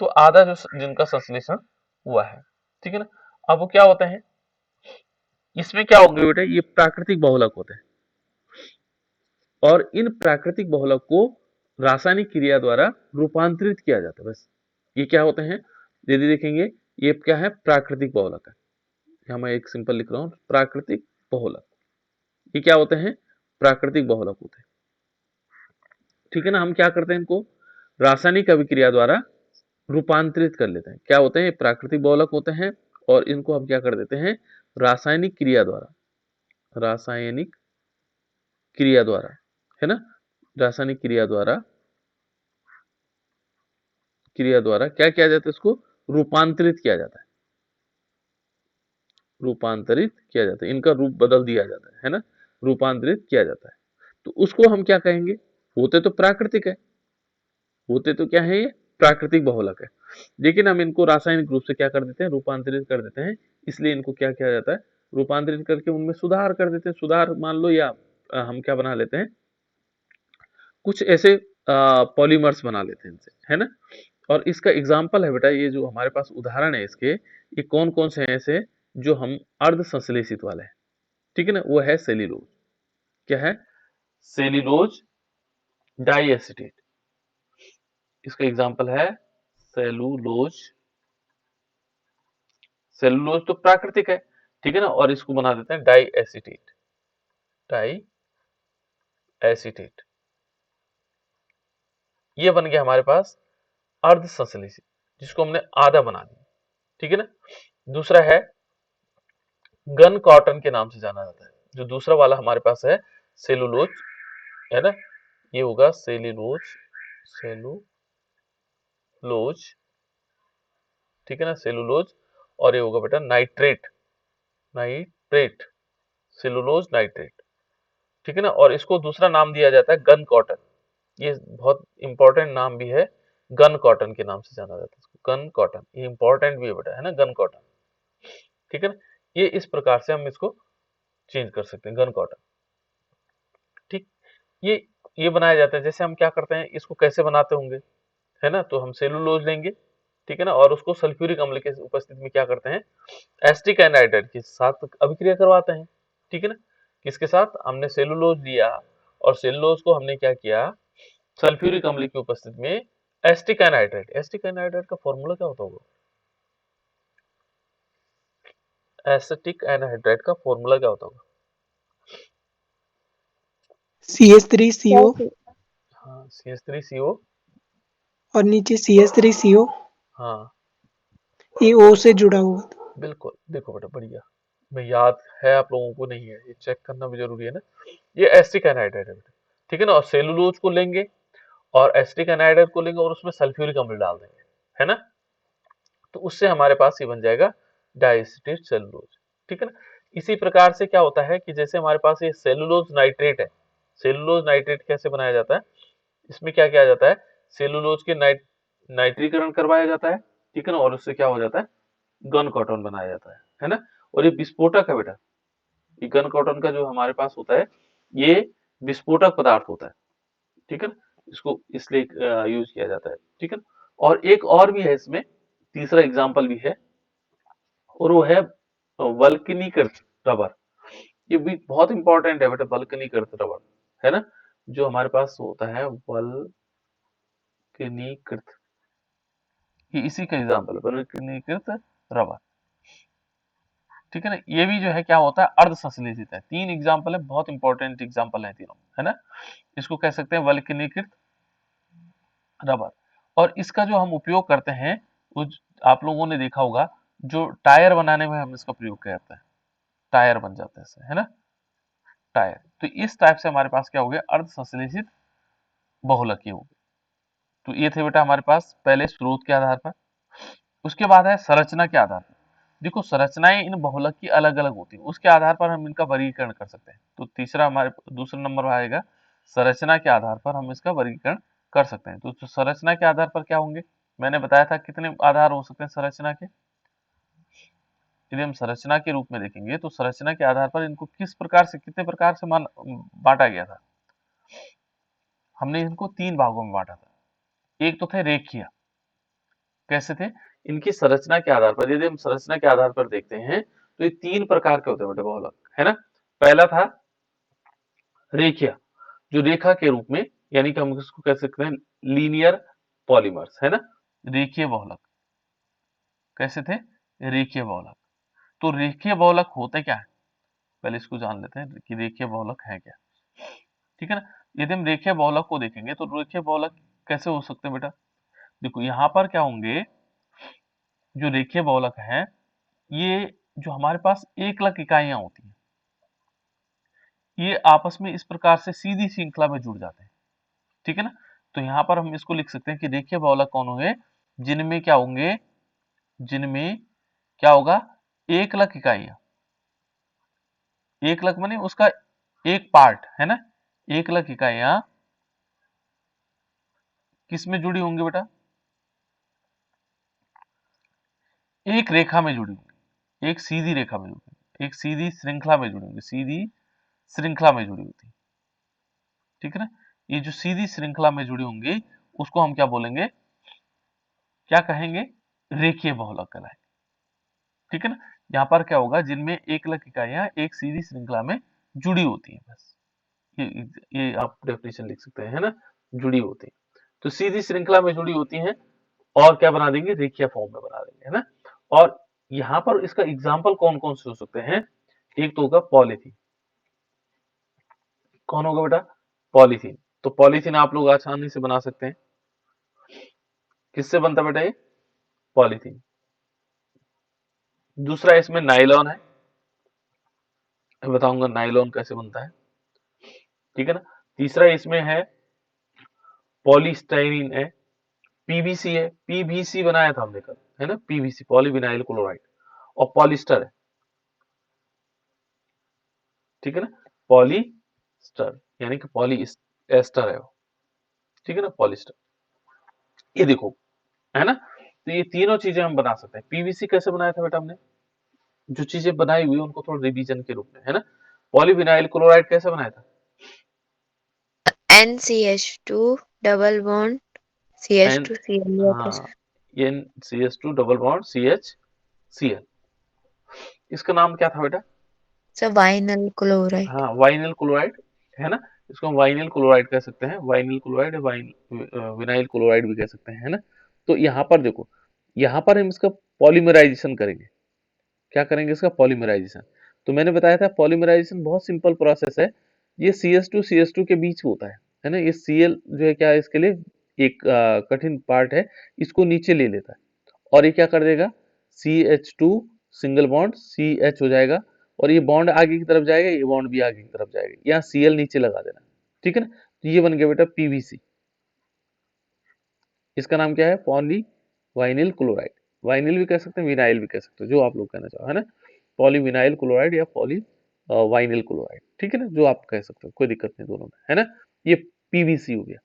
S1: तो आधा जो जिनका संश्लेषण हुआ है, ठीक है ना। अब वो क्या होते हैं, इसमें क्या होंगे बेटा, ये प्राकृतिक बहुलक होते हैं और इन प्राकृतिक बहुलक को रासायनिक क्रिया द्वारा रूपांतरित किया जाता है। बस ये क्या होते हैं, यदि देखेंगे ये क्या है, प्राकृतिक बहुलक है। यहाँ मैं एक सिंपल लिख रहा हूँ, प्राकृतिक बहुलक। ये क्या होते हैं, प्राकृतिक बहुलक होते हैं, ठीक है ना। हम क्या करते हैं, इनको रासायनिक अभिक्रिया द्वारा रूपांतरित कर लेते हैं। क्या होते हैं, प्राकृतिक बहुलक होते हैं और इनको हम क्या कर देते हैं, रासायनिक क्रिया द्वारा, रासायनिक क्रिया द्वारा, है ना, रासायनिक क्रिया द्वारा क्या किया जाता है, इसको रूपांतरित किया जाता है, रूपांतरित किया जाता है, इनका रूप बदल दिया जाता है ना, रूपांतरित किया जाता है। तो उसको हम क्या कहेंगे, होते तो प्राकृतिक है, होते तो क्या है, ये प्राकृतिक बहुलक है, लेकिन हम इनको रासायनिक रूप से क्या कर देते हैं, रूपांतरित कर देते हैं। इसलिए इनको क्या किया जाता है, रूपांतरित करके उनमें सुधार कर देते हैं। सुधार मान लो, या हम क्या बना लेते हैं, कुछ ऐसे पॉलीमर्स बना लेते हैं इनसे, है ना। और इसका एग्जाम्पल है बेटा, ये जो हमारे पास उदाहरण है इसके, ये कौन कौन से हैं ऐसे जो हम अर्ध संश्लेषित वाले हैं, ठीक है ना। वो है सेल्यूलोज, क्या है, सेल्यूलोज डाइएसिटेट, इसका एग्जाम्पल है सेलुलोज। सेलुलोज तो प्राकृतिक है, ठीक है ना, और इसको बना देते हैं डाई एसिटेट, डाई एसिटेट। ये बन गया हमारे पास अर्ध संश्लेषित, जिसको हमने आधा बना दिया, ठीक है ना। दूसरा है गन कॉटन के नाम से जाना जाता है। जो दूसरा वाला हमारे पास है सेलुलोज, है ना, ये होगा सेलुलोज, सेलुलोज, ठीक है ना, सेलुलोज। और ये होगा बेटा नाइट्रेट, नाइट्रेट, सेलुलोज नाइट्रेट, ठीक है ना। और इसको दूसरा नाम दिया जाता है गन कॉटन। ये बहुत इंपॉर्टेंट नाम भी है, गन कॉटन के नाम से जाना जाता है इसको, गन कॉटन। ये इंपॉर्टेंट भी है बेटा, है ना, गन कॉटन, ठीक है ना। ये इस प्रकार से हम इसको चेंज कर सकते हैं, गन कॉटन, ठीक। ये बनाया जाता है। जैसे हम क्या करते हैं, इसको कैसे बनाते होंगे, है ना, तो हम सेलुलोज लेंगे, ठीक है ना, और उसको सल्फ्यूरिक अम्ल के उपस्थिति में क्या करते हैं, एसिटिक एनहाइड्राइड के साथ अभिक्रिया करवाते हैं, ठीक है ना। किसके साथ, हमने सेलुलोज लिया और सेलुलोज को हमने क्या किया, सल्फ्यूरिक अम्ल की उपस्थिति में एसिटिक एनहाइड्राइड। एसिटिक एनहाइड्राइड का फॉर्मूला क्या होता होगा, एसिटिक एनहाइड्राइड का फॉर्मूला क्या होता होगा,
S4: CH3CO
S1: हाँ, CH3CO,
S4: और नीचे CH3CO,
S1: हाँ
S4: ये O से जुड़ा हुआ था।
S1: बिल्कुल। देखो बेटा बढ़िया, मैं याद है आप लोगों को, नहीं है, ये चेक करना भी जरूरी है ना। ये एसिटिक एनहाइड्राइड है बेटा, ठीक है ना। और सेलुलोज को लेंगे और एसिटिक एनहाइड्राइड को लेंगे और उसमें सल्फ्यूरिक अम्ल डाल देंगे, है ना। तो उससे हमारे पास ये बन जाएगा डाइएसिटेट सेलुलोज, ठीक है ना। इसी प्रकार से क्या होता है कि जैसे हमारे पास ये सेलुलोज नाइट्रेट है, सेलुलोज नाइट्रेट कैसे बनाया जाता है, इसमें क्या किया जाता है, सेलुलोज के नाइट्रीकरण करवाया जाता है, ठीक है ना, और उससे क्या हो जाता है, गन कॉटन बनाया जाता है ना। और ये विस्फोटक है बेटा, ये गन कॉटन का जो हमारे पास होता है, ये विस्फोटक पदार्थ होता है, ठीक है ना, इसको इसलिए यूज किया जाता है, ठीक है ना। और एक और भी है इसमें, तीसरा एग्जाम्पल भी है, और वो है वल्कनीकृत रबर। ये भी बहुत इंपॉर्टेंट है बेटा, वल्कनीकृत रबर, है ना, जो हमारे पास होता है वल्कनीकृत, ये इसी का एग्जाम्पल है, वल्कनीकृत रबर, ठीक है ना। ये भी जो है क्या होता है, अर्ध संश्लेषित है। तीन एग्जाम्पल है, बहुत इंपॉर्टेंट एग्जाम्पल है तीनों, है ना। इसको कह सकते हैं वल्कनीकृत रबर। और इसका जो हम उपयोग करते हैं, वो आप लोगों ने देखा होगा, जो टायर बनाने में हम इसका प्रयोग करते हैं, टायर बन जाते हैं इससे, है ना, टायर। तो इस टाइप से हमारे पास क्या हो गया, अर्ध संश्लेषित बहुलकीय हो गए। तो ये थे बेटा हमारे पास पहले स्रोत के आधार पर। उसके बाद है संरचना के आधार पर। देखो संरचनाएं इन बहुलक की अलग अलग होती है, उसके आधार पर हम इनका वर्गीकरण कर सकते हैं। तो तीसरा हमारे दूसरा नंबर आएगा, संरचना के आधार पर हम इसका वर्गीकरण कर सकते हैं। तो संरचना के आधार पर क्या होंगे, मैंने बताया था कितने आधार हो सकते हैं संरचना के। यदि हम संरचना के रूप में देखेंगे तो संरचना के आधार पर इनको किस प्रकार से, कितने प्रकार से बांटा गया था, हमने इनको 3 भागों में बांटा था। एक तो थे रेखीय, कैसे थे? इनकी संरचना के आधार पर, यदि हम संरचना के आधार पर देखते हैं तो ये 3 प्रकार के होते हैं बेटे बहुलक, है ना। पहला था रेखीय, जो रेखा के रूप में, यानी कि हम इसको कह सकते हैं लीनियर पॉलीमर्स, है ना। रेखीय बहुलक कैसे थे? रेखीय बहुलक। तो रेखीय बहुलक होते क्या है, पहले इसको जान लेते हैं कि रेखीय बहुलक है क्या, ठीक है ना। यदि हम रेखीय बहुलक को देखेंगे तो रेखीय बहुलक कैसे हो सकते हैं बेटा? देखो यहाँ पर क्या होंगे, जो रेखीय बहुलक है, ये जो हमारे पास एकलक इकाइयां होती हैं, ये आपस में इस प्रकार से सीधी श्रृंखला में जुड़ जाते हैं, ठीक है ना। तो यहाँ पर हम इसको लिख सकते हैं कि रेखीय बहुलक कौन होंगे, जिनमें क्या होंगे, जिनमें क्या होगा, एकलक इकाइयां, एकलक माने उसका एक पार्ट, है ना। एकलक इकाइयां किस में जुड़ी होंगी बेटा? एक रेखा में जुड़ी होंगी, एक सीधी रेखा में जुड़ी, एक सीधी श्रृंखला में जुड़ी होंगी, सीधी श्रृंखला में जुड़ी होती, ठीक है ना। ये जो सीधी श्रृंखला में जुड़ी होंगी उसको हम क्या बोलेंगे, क्या कहेंगे, रेखीय बहुलक कहलाएंगे, ठीक है ना। यहाँ पर क्या होगा, जिनमें एकलक इकाइयां एक सीधी श्रृंखला में जुड़ी होती है, बस ये आप डेफिनेशन लिख सकते हैं, है ना, जुड़ी होती है। तो सीधी श्रृंखला में जुड़ी होती हैं और क्या बना देंगे, रेखीय फॉर्म में बना देंगे, है ना। और यहाँ पर इसका एग्जाम्पल कौन कौन से हो सकते हैं? एक तो होगा पॉलीथीन। कौन होगा बेटा? पॉलीथीन। तो पॉलीथीन आप लोग आसानी से बना सकते हैं। किससे बनता है बेटा ये? पॉलीथीन। दूसरा इसमें नायलॉन है, मैं बताऊंगा नायलॉन कैसे बनता है, ठीक है ना। तीसरा इसमें है पॉलीस्टाइरीन है, पीवीसी है, पीवीसी बनाया था हमने कल, है ना, पीवीसी पॉलीविनाइल क्लोराइड। और पॉलिस्टर है, ठीक है ना, पॉलीस्टर यानी कि पॉलीएस्टर है वो, ठीक है ना, पॉलिस्टर। ये देखो, है ना। तो ये तीनों चीजें हम बना सकते हैं। पीवीसी कैसे बनाया था बेटा हमने, जो चीजें बनाई हुई उनको थोड़ा रिवीजन के रूप में, है ना। पॉलीविनाइल क्लोराइड कैसे बनाया था?
S2: NCH2 double bond
S1: N
S2: CH2 Cl लिया था
S1: हाँ,
S2: sir.
S1: NCH2 double bond CHCl। इसका नाम क्या था बेटा?
S2: Sir vinyl chloride.
S1: हाँ, वाइनिल क्लोराइड, है ना। इसको हम वाइनिल क्लोराइड कह सकते हैं, वाइनिल क्लोराइड या विनाइल क्लोराइड भी कह सकते हैं, है ना। तो यहाँ पर देखो, यहाँ पर हम इसका पॉलीमराइजेशन करेंगे। क्या करेंगे? इसका पॉलीमराइजेशन। तो मैंने बताया था पॉलीमराइजेशन बहुत सिंपल प्रोसेस है। ये CH2 के बीच होता है ना। ये Cl जो है क्या है, इसके लिए एक कठिन पार्ट है, इसको नीचे ले लेता है और ये क्या कर देगा, CH2 सिंगल बॉन्ड CH हो जाएगा और ये बॉन्ड आगे की तरफ जाएगा, ये बॉन्ड भी आगे की तरफ जाएगा, यहाँ Cl नीचे लगा देना, ठीक है ना। तो ये बन गया बेटा पीवीसी। इसका नाम क्या है? Poly vinyl chloride. वाइनिल भी कह सकते हैं, विनाइल भी कह सकते हो, जो आप लोग कहना चाहो, है ना। पॉलीविनाइल क्लोराइड या पॉली वाइनिल क्लोराइड, ठीक है ना, जो आप कह सकते हो, कोई दिक्कत नहीं दोनों में, है ना। ये पीवीसी हो गया।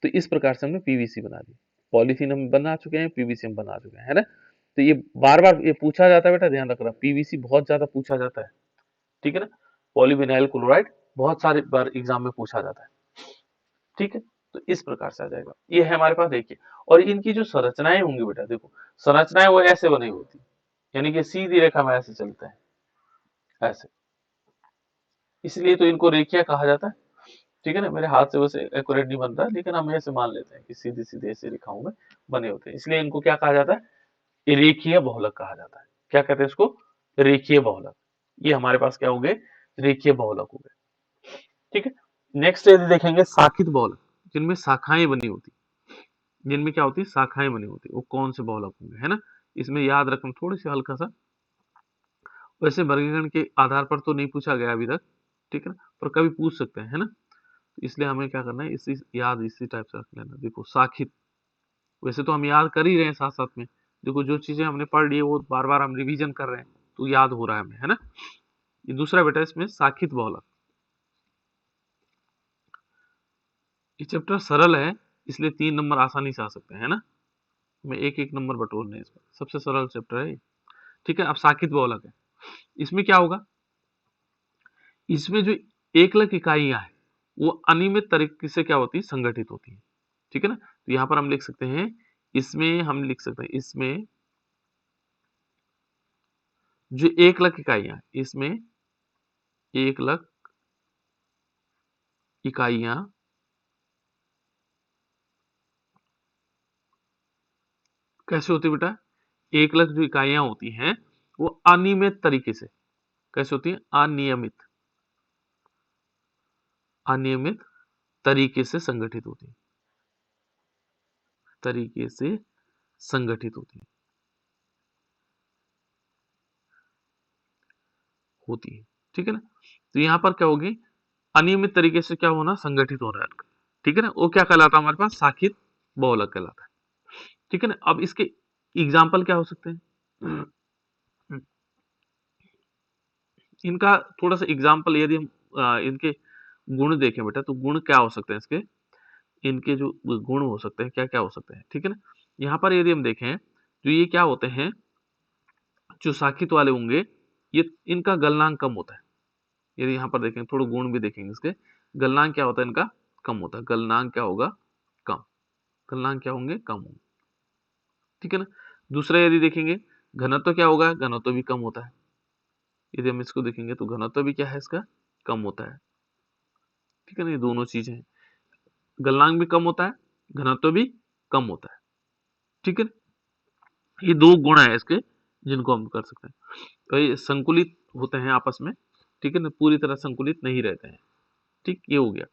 S1: तो इस प्रकार से हमने पीवीसी बना दी। पॉलीथीन हम बना चुके हैं, पीवीसी हम बना चुके हैं, है ना। तो ये बार बार ये पूछा जाता है बेटा, ध्यान रखना, पीवीसी बहुत ज्यादा पूछा जाता है, ठीक है ना। पॉलीविनाइल क्लोराइड बहुत सारे बार एग्जाम में पूछा जाता है, ठीक है। तो इस प्रकार से आ जाएगा। ये है हमारे पास, देखिए। और इनकी जो संरचनाएं होंगी बेटा, देखो संरचनाएं वो ऐसे बनी होती, यानी कि सीधी रेखा में ऐसे चलते हैं, ऐसे, इसलिए तो इनको रेखीय कहा जाता है, ठीक है ना। मेरे हाथ से वैसे एक्यूरेट नहीं बनता है, लेकिन हम ऐसे मान लेते हैं कि सीधे सीधे ऐसे रेखाओं में बने होते हैं, इसलिए इनको क्या कहा जाता है, ये रेखीय बहुलक कहा जाता है। क्या कहते हैं इसको? रेखीय बहुलक। ये हमारे पास क्या हो गए, रेखीय बहुलक हो गए, ठीक है। नेक्स्ट यदि देखेंगे शाखित बहुलक, जिनमें शाखाएं बनी होती, जिनमें क्या होती है, शाखाएं बनी होती, वो कौन से बहुलक होंगे, है ना। इसमें याद रखना थोड़ी सी हल्का सा, वैसे वर्गीकरण के आधार पर तो नहीं पूछा गया अभी तक, ठीक है ना, पर कभी पूछ सकते हैं, है ना। इसलिए हमें क्या करना है, इसी टाइप से रख लेना। देखो शाखित, वैसे तो हम याद कर ही रहे हैं साथ साथ में, देखो जो चीजें हमने पढ़ ली है वो बार बार हम रिवीजन कर रहे हैं, तो याद हो रहा है हमें, है ना। ये दूसरा बेटा इसमें शाखित बहुलक। ये चैप्टर सरल है, इसलिए 3 नंबर आसानी से आ सकते हैं, है ना। मैं एक एक नंबर बटोरने इसमें, सबसे सरल चैप्टर है ये, ठीक है। अब शाखित बहुलक है, इसमें क्या होगा, इसमें जो एकलक इकाइयां है, वो अनियमित तरीके से क्या होती है, संगठित होती है। ठीक है ना। तो यहाँ पर हम लिख सकते हैं, इसमें हम लिख सकते हैं, इसमें जो 1 लाख इकाइयां, इसमें 1 लाख इकाइयां कैसे होती है बेटा, 1 लाख जो इकाइयां होती हैं वो अनियमित तरीके से कैसे होती है, अनियमित तरीके से संगठित होती है, तरीके से संगठित होती है। ठीक है ना। तो यहाँ पर क्या होगी, अनियमित तरीके से क्या होना, संगठित हो रहा है। ठीक है ना। वो क्या कहलाता है हमारे पास, शाखित बहुलक कहलाता है। ठीक है ना। अब इसके एग्जाम्पल क्या हो सकते हैं, इनका थोड़ा सा एग्जाम्पल यदि हम इनके गुण देखें बेटा, तो गुण क्या हो सकते हैं इसके, इनके जो गुण हो सकते हैं क्या क्या हो सकते हैं। ठीक है ना। यहाँ पर यदि हम देखें तो ये क्या होते हैं, जो शाखित वाले होंगे ये इनका गलनांक कम होता है। यदि यहाँ पर देखें, थोड़ा गुण भी देखेंगे इसके, गलनांक क्या होता है इनका, कम होता है। गलनांक क्या होगा, कम। गलनांक क्या होंगे, कम होंगे। ठीक है ना। दूसरा यदि देखेंगे, घनत्व क्या होगा, घनत्व भी कम होता है। यदि हम इसको देखेंगे तो घनत्व भी क्या है इसका, कम होता है। ठीक है ना। ये दोनों चीजें हैं, गलनांक भी कम होता है, घनत्व भी कम होता है। ठीक है। ये दो गुण है इसके जिनको हम कर सकते हैं। तो ये संकुलित होते हैं आपस में। ठीक है ना, पूरी तरह संकुलित नहीं रहते हैं। ठीक, ये हो गया।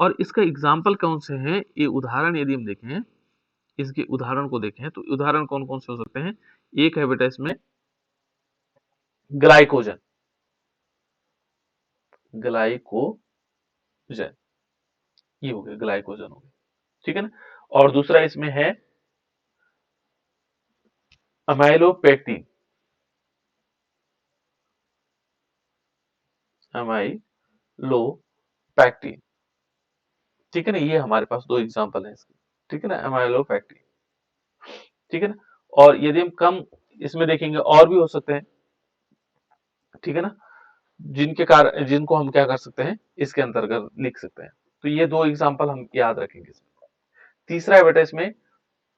S1: और इसका एग्जाम्पल कौन से हैं, ये उदाहरण यदि हम देखें, इसके उदाहरण को देखें तो उदाहरण कौन कौन से हो सकते हैं। एक है बेटा इसमें ग्लाइकोजन, ग्लाइकोजन, ये हो गया, ग्लाइकोजन हो गया। ठीक है ना। और दूसरा इसमें है अमाइलोपेक्टिन, अमाइलोपेक्टिन। ठीक है ना। ये हमारे पास दो एग्जांपल हैं इसके। ठीक है ना, अमाइलोपेक्टिन। ठीक है ना। और यदि हम कम इसमें देखेंगे और भी हो सकते हैं। ठीक है ना, जिनके कारण जिनको हम क्या कर सकते हैं, इसके अंतर्गत लिख सकते हैं। तो ये दो एग्जांपल हम याद रखेंगे। तीसरा है बेटा इसमें,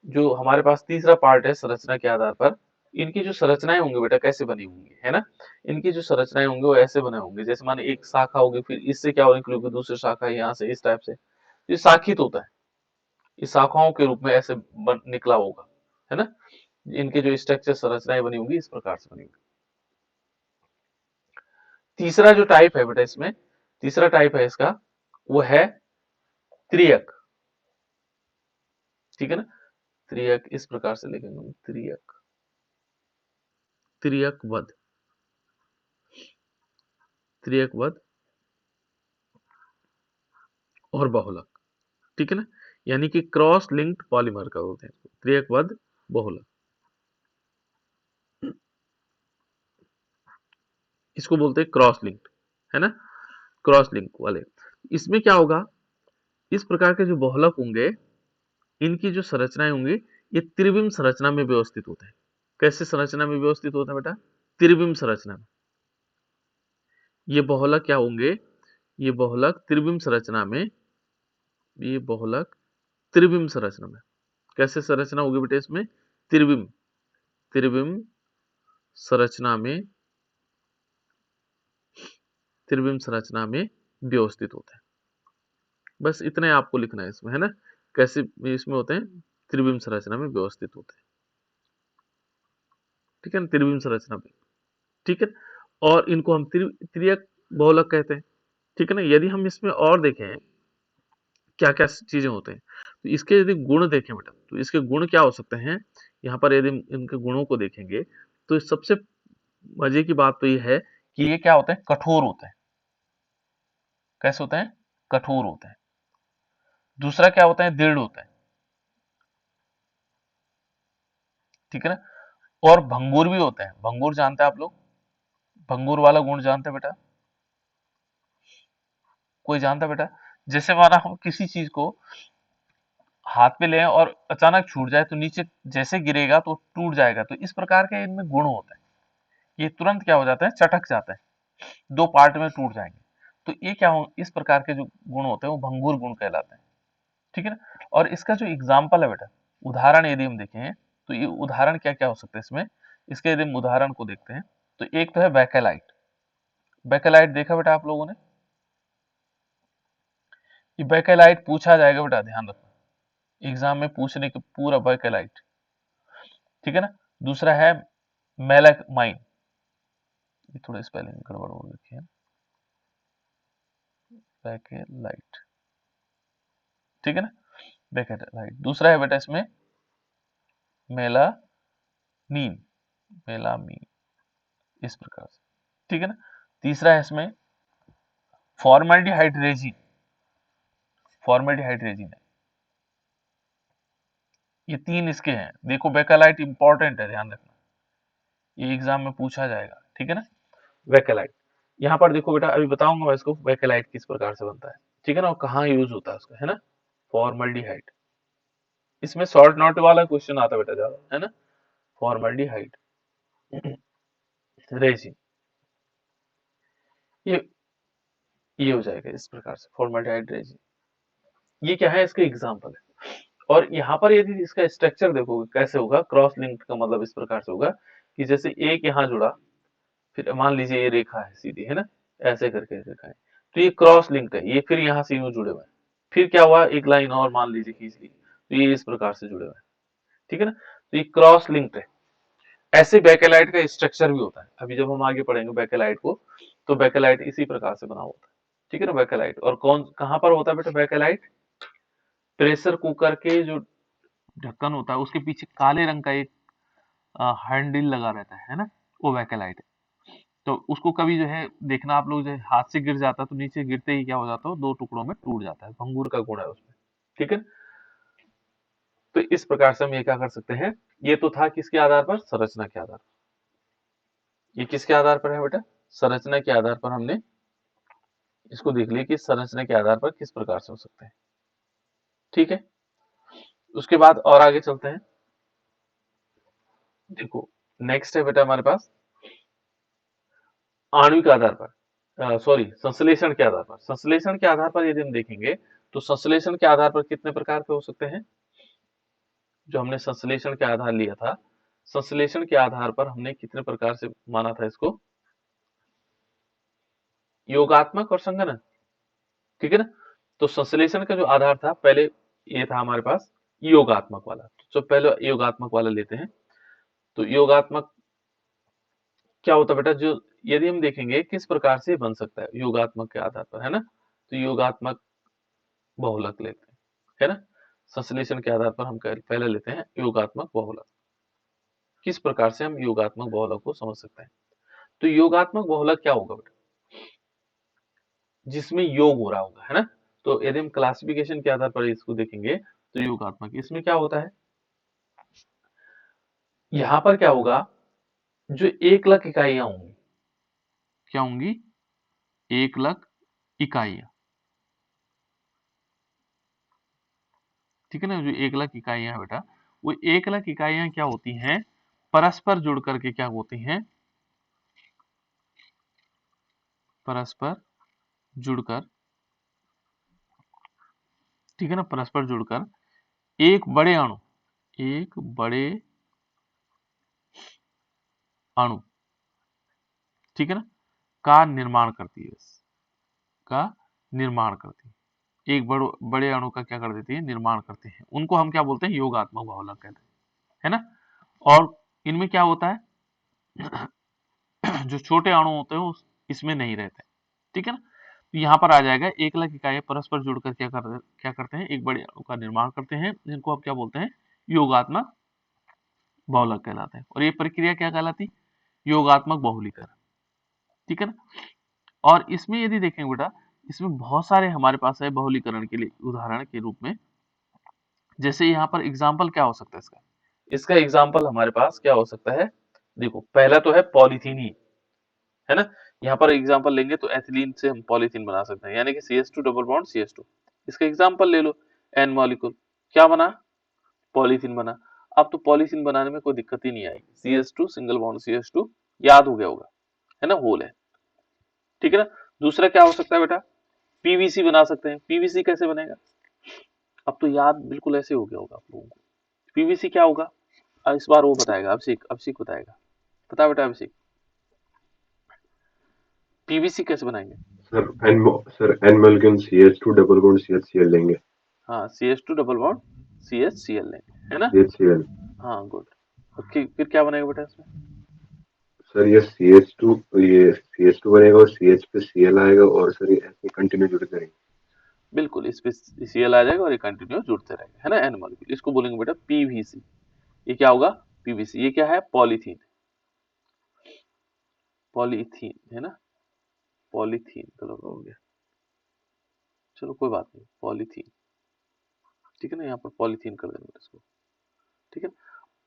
S1: जो हमारे पास तीसरा पार्ट है संरचना के आधार पर, इनकी जो संरचनाएं होंगी बेटा कैसे बनी होंगी, है ना। इनकी जो संरचनाएं होंगी वो ऐसे बने होंगे, जैसे माने एक शाखा होगी, फिर इससे क्या निकलेगी दूसरी शाखा, यहाँ से इस टाइप से ये शाखित होता है, इस शाखाओं के रूप में ऐसे निकला होगा, है ना। इनके जो स्ट्रक्चर संरचनाएं बनी होंगी इस प्रकार से बनी होंगी। तीसरा जो टाइप है बेटा इसमें, तीसरा टाइप है इसका, वो है त्रियक। ठीक है ना, त्रियक इस प्रकार से लिखेंगे हम, त्रियक, त्रियकवध, त्रियकवध और बहुलक। ठीक है ना, यानी कि क्रॉस लिंक्ड पॉलीमर का बोलते हैं, त्रियकवध बहुलक, इसको बोलते हैं क्रॉस लिंक्ड, है ना, क्रॉस लिंक वाले। इसमें क्या होगा, इस प्रकार के जो बहुलक होंगे इनकी जो संरचनाएं होंगी ये त्रिविम संरचना में व्यवस्थित होते हैं। कैसे संरचना में व्यवस्थित होते हैं बेटा, त्रिविम संरचना में। ये बहुलक क्या होंगे, ये बहुलक त्रिविम संरचना में, ये बहुलक त्रिविम संरचना में। कैसे संरचना होगी बेटा इसमें, त्रिविम, त्रिविम संरचना में, त्रिविम संरचना में व्यवस्थित होते हैं। बस इतने आपको लिखना है इसमें, है ना, कैसे इसमें होते हैं, त्रिविम संरचना में व्यवस्थित होते हैं। ठीक है ना, त्रिविम संरचना में। ठीक है, और इनको हम त्रियक बहुलक कहते हैं। ठीक है ना। यदि हम इसमें और देखें क्या क्या चीजें होते हैं, तो इसके यदि गुण देखें बेटा, तो इसके गुण क्या हो सकते हैं, यहाँ पर यदि इनके गुणों को देखेंगे तो सबसे मजे की बात तो ये है कि ये क्या होते हैं, कठोर होते हैं। कैसे होते हैं, कठोर होते हैं। दूसरा क्या होता है, दृढ़ होते हैं। ठीक है ना, और भंगुर भी होते हैं। भंगुर जानते हैं आप लोग, भंगुर वाला गुण जानते हैं बेटा, कोई जानता बेटा, जैसे माना हम किसी चीज को हाथ पे लें और अचानक छूट जाए तो नीचे जैसे गिरेगा तो टूट जाएगा, तो इस प्रकार के इनमें गुण होते हैं। ये तुरंत क्या हो जाता है, चटक जाता है, दो पार्ट में टूट जाएंगे। तो ये क्या हो, इस प्रकार के जो गुण होते हैं वो भंगुर गुण कहलाते हैं, ठीक है ना। और इसका जो एग्जाम्पल है बेटा, उदाहरण यदि हम देखें तो ये उदाहरण क्या क्या हो सकते हैं इसमें, इसके यदि हम उदाहरण को देखते हैं तो एक तो है बैकेलाइट। बैकेलाइट देखा बेटा आप लोगों ने, ये बैकेलाइट पूछा जाएगा बेटा, ध्यान रखना एग्जाम में पूछने के पूरा बैकेलाइट, ठीक है ना। दूसरा है मेलामाइन, ये थोड़ा स्पेलिंग गड़बड़ हो रखी है, बैकेलाइट, ठीक है ना, बैकेलाइट। दूसरा है बेटा इसमें मेलामीन, मेलामीन, इस प्रकार से, ठीक है ना। तीसरा है इसमें फॉर्मेल्डिहाइड रेजिन, फॉर्मेल्डिहाइड रेजिन है। ये तीन इसके हैं। देखो बैकेलाइट इंपॉर्टेंट है, ध्यान रखना, ये एग्जाम में पूछा जाएगा, ठीक है ना। बैकेलाइट यहाँ पर देखो बेटा, अभी बताऊंगा मैं इसको बैकेलाइट किस प्रकार से बनता है, ठीक है ना, और कहाँ यूज होता है उसका, है ना। फॉर्मल्डिहाइड, इसमें शॉर्ट नोट वाला क्वेश्चन आता है बेटा ज्यादा, है ना। फॉर्मल्डिहाइड रेजिन, ये हो जाएगा इस प्रकार से, फॉर्मल्डिहाइड रेजिन। ये क्या है, इसका एग्जाम्पल है। और यहाँ पर यदि इसका स्ट्रक्चर देखोगे कैसे होगा, क्रॉस लिंक का मतलब इस प्रकार से होगा कि जैसे एक यहाँ जुड़ा, फिर मान लीजिए ये रेखा है सीधी, है ना, ऐसे करके रेखा है, तो ये क्रॉस लिंक है, ये फिर यहाँ से यूं जुड़े हुए हैं, फिर क्या हुआ, एक लाइन और मान लीजिए खींच ली, तो ये इस प्रकार से जुड़े हुए हैं, ठीक है ना, तो ये क्रॉस लिंक्ड है। ऐसे बैकेलाइट का स्ट्रक्चर भी होता है, अभी जब हम आगे पढ़ेंगे बैकेलाइट को, तो बैकेलाइट इसी प्रकार से बना होता है, ठीक है ना। बैकेलाइट और कौन कहाँ पर होता है बेटा बैकेलाइट, प्रेशर कुकर के जो ढक्कन होता है उसके पीछे काले रंग का एक हैंडल लगा रहता है ना, वो बैकेलाइट है। तो उसको कभी जो है देखना आप लोग, जो है हाथ से गिर जाता है तो नीचे गिरते ही क्या हो जाता है, दो टुकड़ों में टूट जाता है, भंगुर का गुण है उसमें, ठीक है। तो इस प्रकार से हम ये क्या कर सकते हैं, ये तो था किसके आधार पर, संरचना के आधार पर। ये किसके आधार पर है बेटा, संरचना के आधार पर हमने इसको देख लिया कि संरचना के आधार पर किस प्रकार से हो सकते हैं, ठीक है। उसके बाद और आगे चलते हैं। देखो नेक्स्ट है बेटा हमारे पास आणविक आधार पर, सॉरी संश्लेषण के आधार पर। संश्लेषण के आधार पर यदि हम देखेंगे तो संश्लेषण के आधार पर कितने प्रकार के हो सकते हैं, जो हमने संश्लेषण के आधार लिया था, संश्लेषण के आधार पर हमने कितने प्रकार से माना था इसको, योगात्मक और संगणक, ठीक है ना। तो संश्लेषण का जो आधार था पहले, ये था हमारे पास योगात्मक वाला, तो पहले योगात्मक वाला लेते हैं। तो योगात्मक क्या होता है बेटा, जो यदि हम देखेंगे किस प्रकार से बन सकता है योगात्मक के आधार पर, है ना, तो योगात्मक बहुलक लेते हैं, है ना। संश्लेषण के आधार पर हम पहले लेते हैं योगात्मक बहुलक। किस प्रकार से हम योगात्मक बहुलक को समझ सकते हैं, तो योगात्मक बहुलक क्या होगा बेटा, जिसमें योग हो रहा होगा, है ना। तो यदि हम क्लासिफिकेशन के आधार पर इसको देखेंगे तो योगात्मक, इसमें क्या होता है, यहां पर क्या होगा, जो 1 लाख इकाइयां होंगी, क्या होंगी, 1 लाख इकाइयां, ठीक है ना। जो 1 लाख इकाइयां है बेटा, वो 1 लाख इकाइयां क्या होती हैं, परस्पर जुड़ करके क्या होती हैं, परस्पर जुड़कर, ठीक है ना, परस्पर जुड़कर एक बड़े अणु, एक बड़े अणु, ठीक है ना, का निर्माण करती है, का निर्माण करती है, एक बड़े अणु का क्या कर देती है, निर्माण करते हैं, उनको हम क्या बोलते हैं, योगात्मक बहुलक कहते हैं, है ना। और इनमें क्या होता है, जो छोटे अणु होते हैं इसमें नहीं रहते, ठीक है ना। तो यहाँ पर आ जाएगा 1 लाख इकाइयां परस्पर जुड़कर क्या करते हैं, एक बड़े अणु का निर्माण करते हैं, जिनको आप क्या बोलते हैं, योगात्मक बहुलक कहलाते हैं। और ये प्रक्रिया क्या कहलाती, योगात्मक बहुलीकरण, ठीक है ना। और इसमें यदि देखें बेटा, इसमें बहुत सारे हमारे पास है बहुलीकरण के लिए उदाहरण के रूप में, जैसे यहाँ पर एग्जाम्पल क्या हो सकता है इसका, इसका एग्जाम्पल हमारे पास क्या हो सकता है, देखो पहला तो है पॉलीथीन ही, है ना। यहाँ पर एग्जाम्पल लेंगे तो एथिलीन से हम पॉलीथीन बना सकते हैं, यानी कि CH2 डबल बॉन्ड CH2, इसका एग्जाम्पल ले लो, N मॉलिक्यूल, क्या बना, पॉलीथीन बना। अब तो पॉलीथीन बनाने में कोई दिक्कत ही नहीं आएगी, CH2 सिंगल बॉन्ड CH2 याद हो गया होगा, है ना, होल है, ठीक है ना। दूसरा क्या हो सकता है बेटा, पीवीसी बना सकते हैं। पीवीसी कैसे बनेगा, अब तो याद बिल्कुल ऐसे हो गया होगा आप लोगों को। पीवीसी क्या होगा, अब इस बार वो बताएगा, अभिषेक अभिषेक बताएगा, बता बेटा अभिषेक, पीवीसी कैसे बनाएंगे।
S5: Sir an molecule CH2 double bond CHCl लेंगे।
S1: हाँ CH2 डबल बॉन्ड CHCl लेंगे, है ना।
S5: CHCl।
S1: हाँ गुड। ओके, फिर क्या बनेगा बेटा इसमें,
S5: सर ये CH2 बनेगा और CH पे Cl आएगा और सर ये ऐसे कंटिन्यू जुड़ते रहेंगे।
S1: बिल्कुल, इस पे Cl आ जाएगा और ये कंटिन्यू जुड़ते रहेंगे, है ना, एन मॉलिक्यूल। इसको बोलेंगे बेटा पीवीसी। ये क्या होगा, पीवीसी। ये क्या है, पॉलीथीन, पॉलीथीन है ना, पॉलीथीन गलत हो गया, चलो कोई बात नहीं, पॉलीथीन, ठीक है ना, यहाँ पर पॉलीथीन कर देंगे इसको, ठीक है।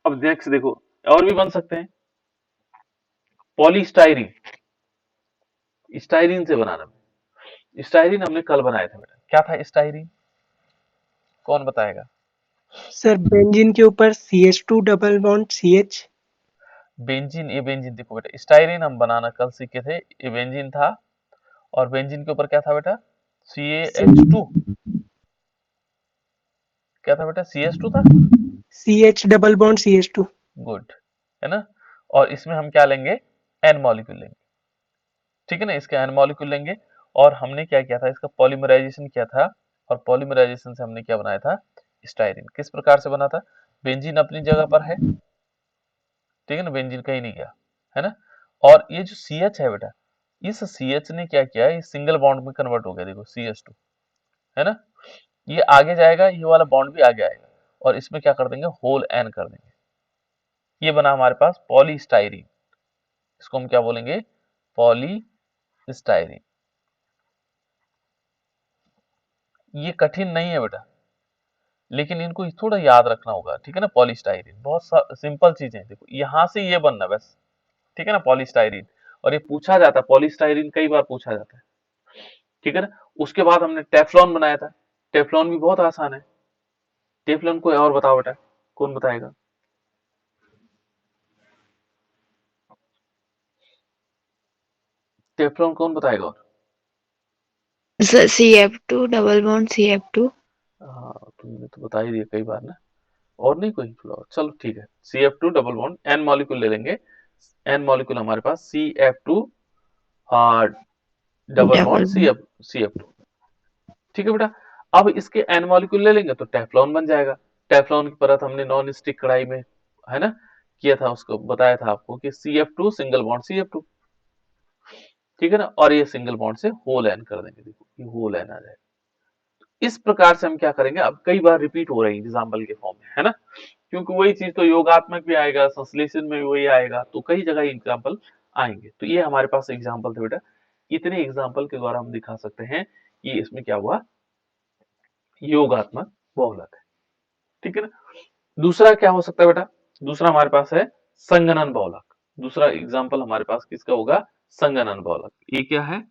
S1: अब नेक्स्ट देखो, और भी बन सकते हैं, पॉलीस्टाइरीन, स्टाइरीन से बनाना। स्टाइरीन हमने कल बनाया था बेटा, क्या था स्टाइरीन, कौन बताएगा।
S4: सर बेंजीन के ऊपर CH2 double bond CH।
S1: Benzene, ये बेंजीन देखो बेटा, स्टाइरीन हम बनाना कल सीखे थे, ये बेंजीन था, और बेंजीन के ऊपर क्या था बेटा, CH2, क्या था बेटा, CH2 था,
S4: CH double bond CH2।
S1: Good, है ना। और इसमें हम क्या लेंगे, एन मॉलिक्यूल लेंगे, ठीक है ना, इसके एन मॉलिक्यूल लेंगे। और हमने क्या किया था, इसका पॉलीमराइजेशन किया था, और पॉलीमराइजेशन से हमने क्या बनाया था, स्टाइरीन। किस प्रकार से बना था, बेंजीन अपनी जगह पर है, ठीक है ना, बेंजीन कहीं नहीं गया, है ना। और ये जो CH है बेटा, इस CH ने क्या किया, ये सिंगल बॉन्ड में कन्वर्ट हो गया, देखो CH2, है ना। ये आगे जाएगा, ये वाला बॉन्ड भी आगे आएगा, और इसमें क्या कर देंगे, होल एन कर देंगे। ये बना हमारे पास पॉलीस्टाइरीन, इसको हम क्या बोलेंगे, पॉलीस्टाइरीन। ये कठिन नहीं है बेटा, लेकिन इनको थोड़ा याद रखना होगा, ठीक है ना। पॉलीस्टाइरीन बहुत सिंपल चीजें हैं, देखो यहाँ से ये बनना बस, ठीक है ना, पॉलीस्टाइरीन। और ये पूछा जाता है, पॉलीस्टाइरीन कई बार पूछा जाता है, ठीक है ना। उसके बाद हमने टेफ्लॉन बनाया था, टेफ्लॉन भी बहुत आसान है। टेफ्लॉन कोई और बताओ बेटा, कौन बताएगा, टेफ्लॉन कौन बताएगा, और
S2: CF2 डबल बॉन्ड CF2।
S1: हाँ तुमने तो बता ही दिया कई बार ना, और नहीं कोई फ्लोर, चलो ठीक है, CF2 double bond, N molecule ले लेंगे, एन मॉलिक्यूल हमारे पास CF2 double bond
S2: double
S1: CF2, ठीक है बेटा। अब इसके एन मॉलिक्यूल ले लेंगे तो टेफ्लॉन बन जाएगा। टेफ्लॉन की परत हमने नॉन स्टिक कढ़ाई में, है ना, किया था, उसको बताया था आपको कि CF2 सिंगल बॉन्ड CF2, ठीक है ना, और ये सिंगल बॉन्ड से होल एन कर देंगे, देखो ये होल एन आ जाएगा। इस प्रकार से हम क्या करेंगे, अब कई बार रिपीट हो रही है एग्जाम्पल के फॉर्म में, है ना, क्योंकि वही चीज तो योगात्मक भी आएगा, संश्लेषण में भी वही आएगा, तो कई जगह एग्जाम्पल आएंगे। तो ये हमारे पास एग्जाम्पल थे बेटा, इतने एग्जाम्पल के द्वारा हम दिखा सकते हैं कि इसमें क्या हुआ, योगात्मक बहुलक है, ठीक है ना। दूसरा क्या हो सकता है बेटा, दूसरा हमारे पास है संगणन बहुलक। दूसरा एग्जाम्पल हमारे पास किसका होगा, संगणन बहुलक। ये क्या है,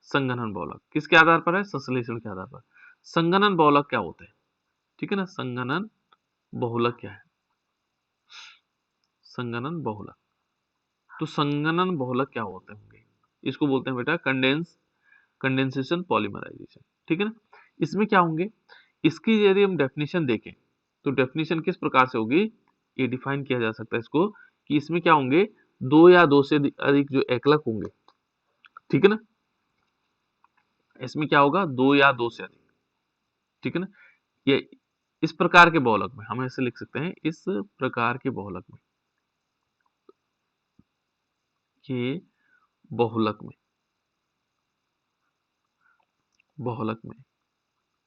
S1: संगणन बहुलक किसके आधार पर है, संश्लेषण के आधार पर। संगणन बहुलक क्या होते हैं, ठीक है ना, संगणन बहुलक क्या है, संगणन बहुलक, तो संगणन बहुलक क्या होते होंगे, इसको बोलते हैं बेटा कंडेंसेशन पॉलीमराइजेशन, ठीक है ना। इसमें क्या होंगे, इसकी यदि हम डेफिनेशन देखें तो डेफिनेशन किस प्रकार से होगी, ये डिफाइन किया जा सकता है इसको, कि इसमें क्या होंगे, दो या दो से अधिक जो एकलक होंगे, ठीक है ना, इसमें क्या होगा, दो या दो से अधिक, ठीक है ना। ये इस प्रकार के बहुलक में हम ऐसे लिख सकते हैं, इस प्रकार के बहुलक में, ये बहुलक में, बहुलक में,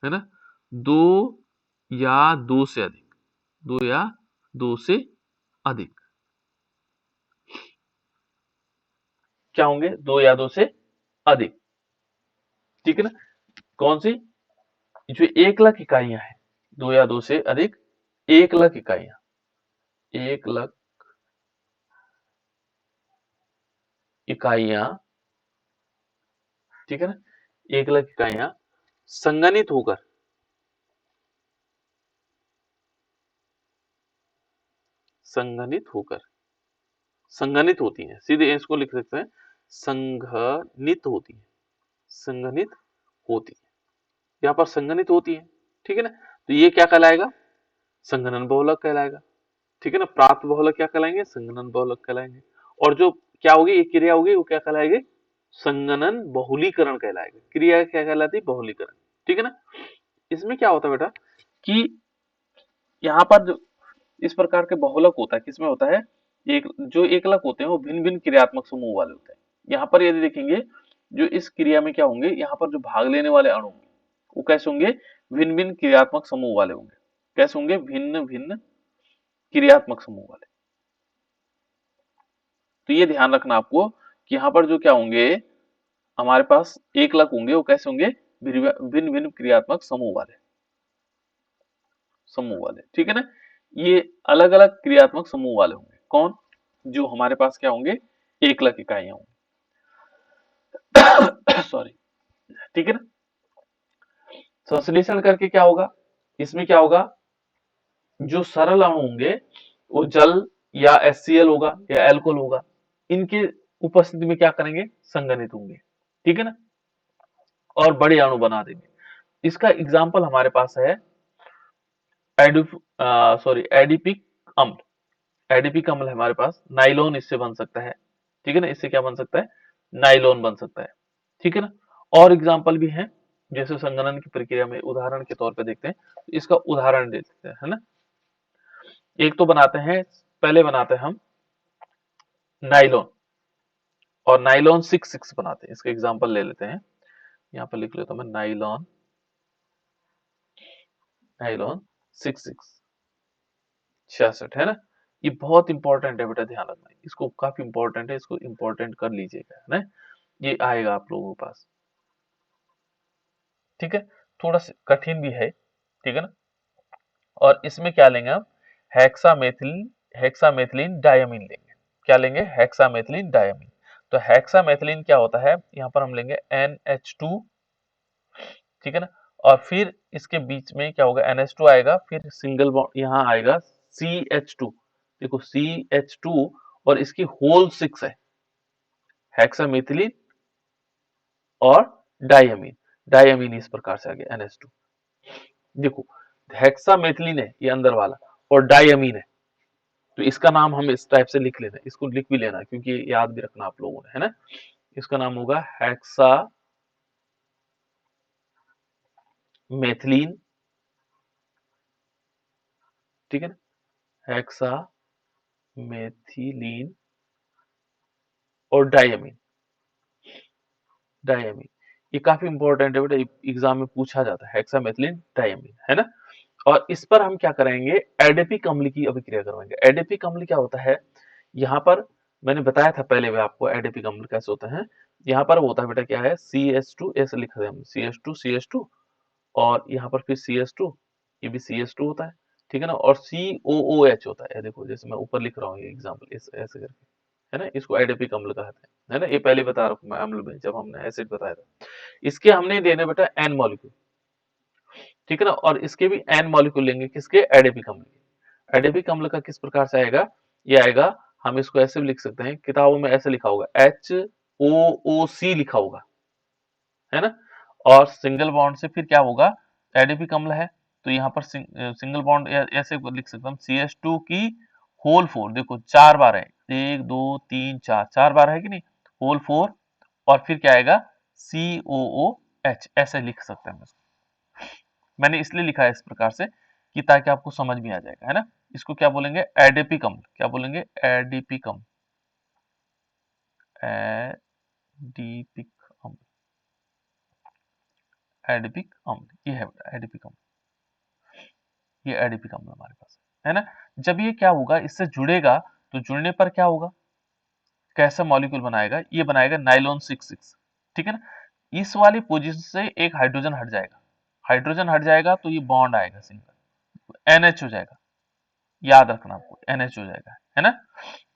S1: है ना, दो या दो से अधिक, दो या दो से अधिक क्या होंगे, दो या दो से अधिक, ठीक है ना। कौन सी, जो 1 लाख इकाइयां हैं, दो या दो से अधिक 1 लाख इकाइयां, 1 लाख इकाइयां, ठीक है ना, 1 लाख इकाइयां संगनित होकर, संगनित होकर, संगनित होती हैं, सीधे इसको लिख सकते हैं, संघनित होती है, संघनित होती है, यहाँ पर संघनित होती है, ठीक है ना। तो ये क्या कहलाएगा, संघनन बहुलक कहलाएगा, ठीक है ना। प्राप्त बहुलक क्या कहलाएंगे, संघनन बहुलक कहलाएंगे। और जो क्या होगी, ये क्रिया होगी, वो क्या कहलाएगी, संघनन बहुलीकरण कहलाएगा। क्रिया क्या कहलाती है, बहुलीकरण, ठीक है ना। इसमें क्या होता है बेटा कि यहाँ पर जो इस प्रकार के बहुलक होता है, किसमें होता है, एक जो एकलक होते हैं वो भिन्न भिन्न क्रियात्मक समूह वाले होते हैं। यहाँ पर यदि देखेंगे, जो इस क्रिया में क्या होंगे, यहाँ पर जो भाग लेने वाले अणु होंगे वो कैसे होंगे, भिन्न भिन्न क्रियात्मक समूह वाले होंगे। कैसे होंगे, भिन्न भिन्न क्रियात्मक समूह वाले। तो ये ध्यान रखना आपको कि यहाँ पर जो क्या होंगे, हमारे पास एकलक होंगे, वो कैसे होंगे, भिन्न भिन्न क्रियात्मक समूह वाले, ठीक है ना। ये अलग अलग क्रियात्मक समूह वाले होंगे, कौन, जो हमारे पास क्या होंगे, एकलक इकाइयां होंगी। सॉरी, ठीक है ना। संश्लेषण करके क्या होगा, इसमें क्या होगा, जो सरल अणु होंगे वो जल या HCl होगा या एल्कोहल होगा, इनके उपस्थिति में क्या करेंगे, संघनित होंगे, ठीक है ना, और बड़े अणु बना देंगे। इसका एग्जाम्पल हमारे पास है एडिपिक अम्ल। एडिपिक अम्ल है हमारे पास, नाइलॉन इससे बन सकता है, ठीक है ना, इससे क्या बन सकता है, नाइलॉन बन सकता है, ठीक है ना। और एग्जाम्पल भी हैं, जैसे संघनन की प्रक्रिया में उदाहरण के तौर पे देखते हैं, इसका उदाहरण दे सकते हैं, है ना। एक तो बनाते हैं, पहले बनाते हैं हम नाइलॉन, और नाइलॉन 6 बनाते हैं। इसका एग्जाम्पल ले लेते हैं, यहाँ पर लिख लेता हूं मैं, नाइलॉन 66 है ना। ये बहुत इंपॉर्टेंट है बेटा, ध्यान रखना, इसको काफी इंपॉर्टेंट है, इसको इंपॉर्टेंट कर लीजिएगा, है ना। ये आएगा आप लोगों के पास, ठीक है, थोड़ा सा कठिन भी है, ठीक है ना। और इसमें क्या लेंगे हम, हेक्सामेथिलीन डायमीन लेंगे। क्या लेंगे, हेक्सामेथिलीन डायमीन। तो हेक्सामेथिलीन क्या होता है, यहाँ पर हम लेंगे NH2, ठीक है ना। और फिर इसके बीच में क्या होगा, NH2 आएगा, फिर सिंगल बॉन्ड यहाँ आएगा CH2, देखो CH2, और इसकी होल 6 है, हेक्सामेथिलीन और डायमीन। डायमीन इस प्रकार से आ गया NH2। देखो हेक्सामेथिलीन है ये अंदर वाला, और डायमीन है, तो इसका नाम हम इस टाइप से लिख लेना, इसको लिख भी लेना, क्योंकि याद भी रखना आप लोगों ने, है ना। इसका नाम होगा हेक्सामेथिलीन, ठीक है ना, हेक्सामेथिलीन और डायमीन। डायमीन ये काफी इंपॉर्टेंट है बेटा, एग्जाम में पूछा जाता है, हेक्सामेथिलीन डायमीन, है ना। और इस पर हम क्या करेंगे, एडिपिक अम्ल की अभिक्रिया करवाएंगे। एडिपिक अम्ल क्या होता है, यहाँ पर मैंने बताया था पहले भी आपको एडिपिक अम्ल कैसे होते हैं। यहाँ पर वो होता है बेटा, क्या है, CH2, ऐसे लिखते हैं हम, CH2 और यहाँ पर फिर CH2, ये भी CH2 होता है, ठीक है ना, और COOH होता है। देखो जैसे मैं ऊपर लिख रहा हूँ ये एग्जाम्पल, इस ऐसे करके, है ना, इसको एडिपिक अम्ल कहते हैं, है ना। ये पहले बता रखा मैं अम्ल में, जब हमने एसिड बताया था। इसके हमने देने बेटा N मॉलिक्यूल, ठीक है ना, और इसके भी N मॉलिक्यूल लेंगे, किसके, एडिपिक अम्ल के। एडिपिक अम्ल का किस प्रकार से आएगा, ये आएगा, हम इसको ऐसे भी लिख सकते हैं, किताबों में ऐसे लिखा होगा, HOOC लिखा होगा, है ना। और सिंगल बॉन्ड से फिर क्या होगा, एडिपिक अम्ल है, तो यहाँ पर सिंगल बॉन्ड ऐसे लिख सकता हूँ, CH2 की होल 4, देखो 4 बार है, 1 2 3 4, 4 बार है कि नहीं, होल 4, और फिर क्या आएगा, COOH, ऐसे लिख सकते हैं। मैंने इसलिए लिखा है इस प्रकार से कि ताकि आपको समझ में आ जाएगा, है ना। इसको क्या बोलेंगे, एडिपिक अम्ल, क्या बोलेंगे, एडिपिक अम्ल, एडिपिक अम्ल, एडिपिक अम्ल, ये है एडिपिक अम्ल, ये एडिपिक अम्ल हमारे पास है ना। जब ये क्या होगा, इससे जुड़ेगा, तो जुड़ने पर क्या होगा, कैसा मॉलिक्यूल बनाएगा, ये बनाएगा नाइलॉन 66, ठीक है ना। इस वाली पोजीशन से एक हाइड्रोजन हट जाएगा, हाइड्रोजन हट जाएगा तो ये बॉन्ड आएगा सिंगल, NH हो जाएगा, याद रखना आपको, NH हो जाएगा, है ना,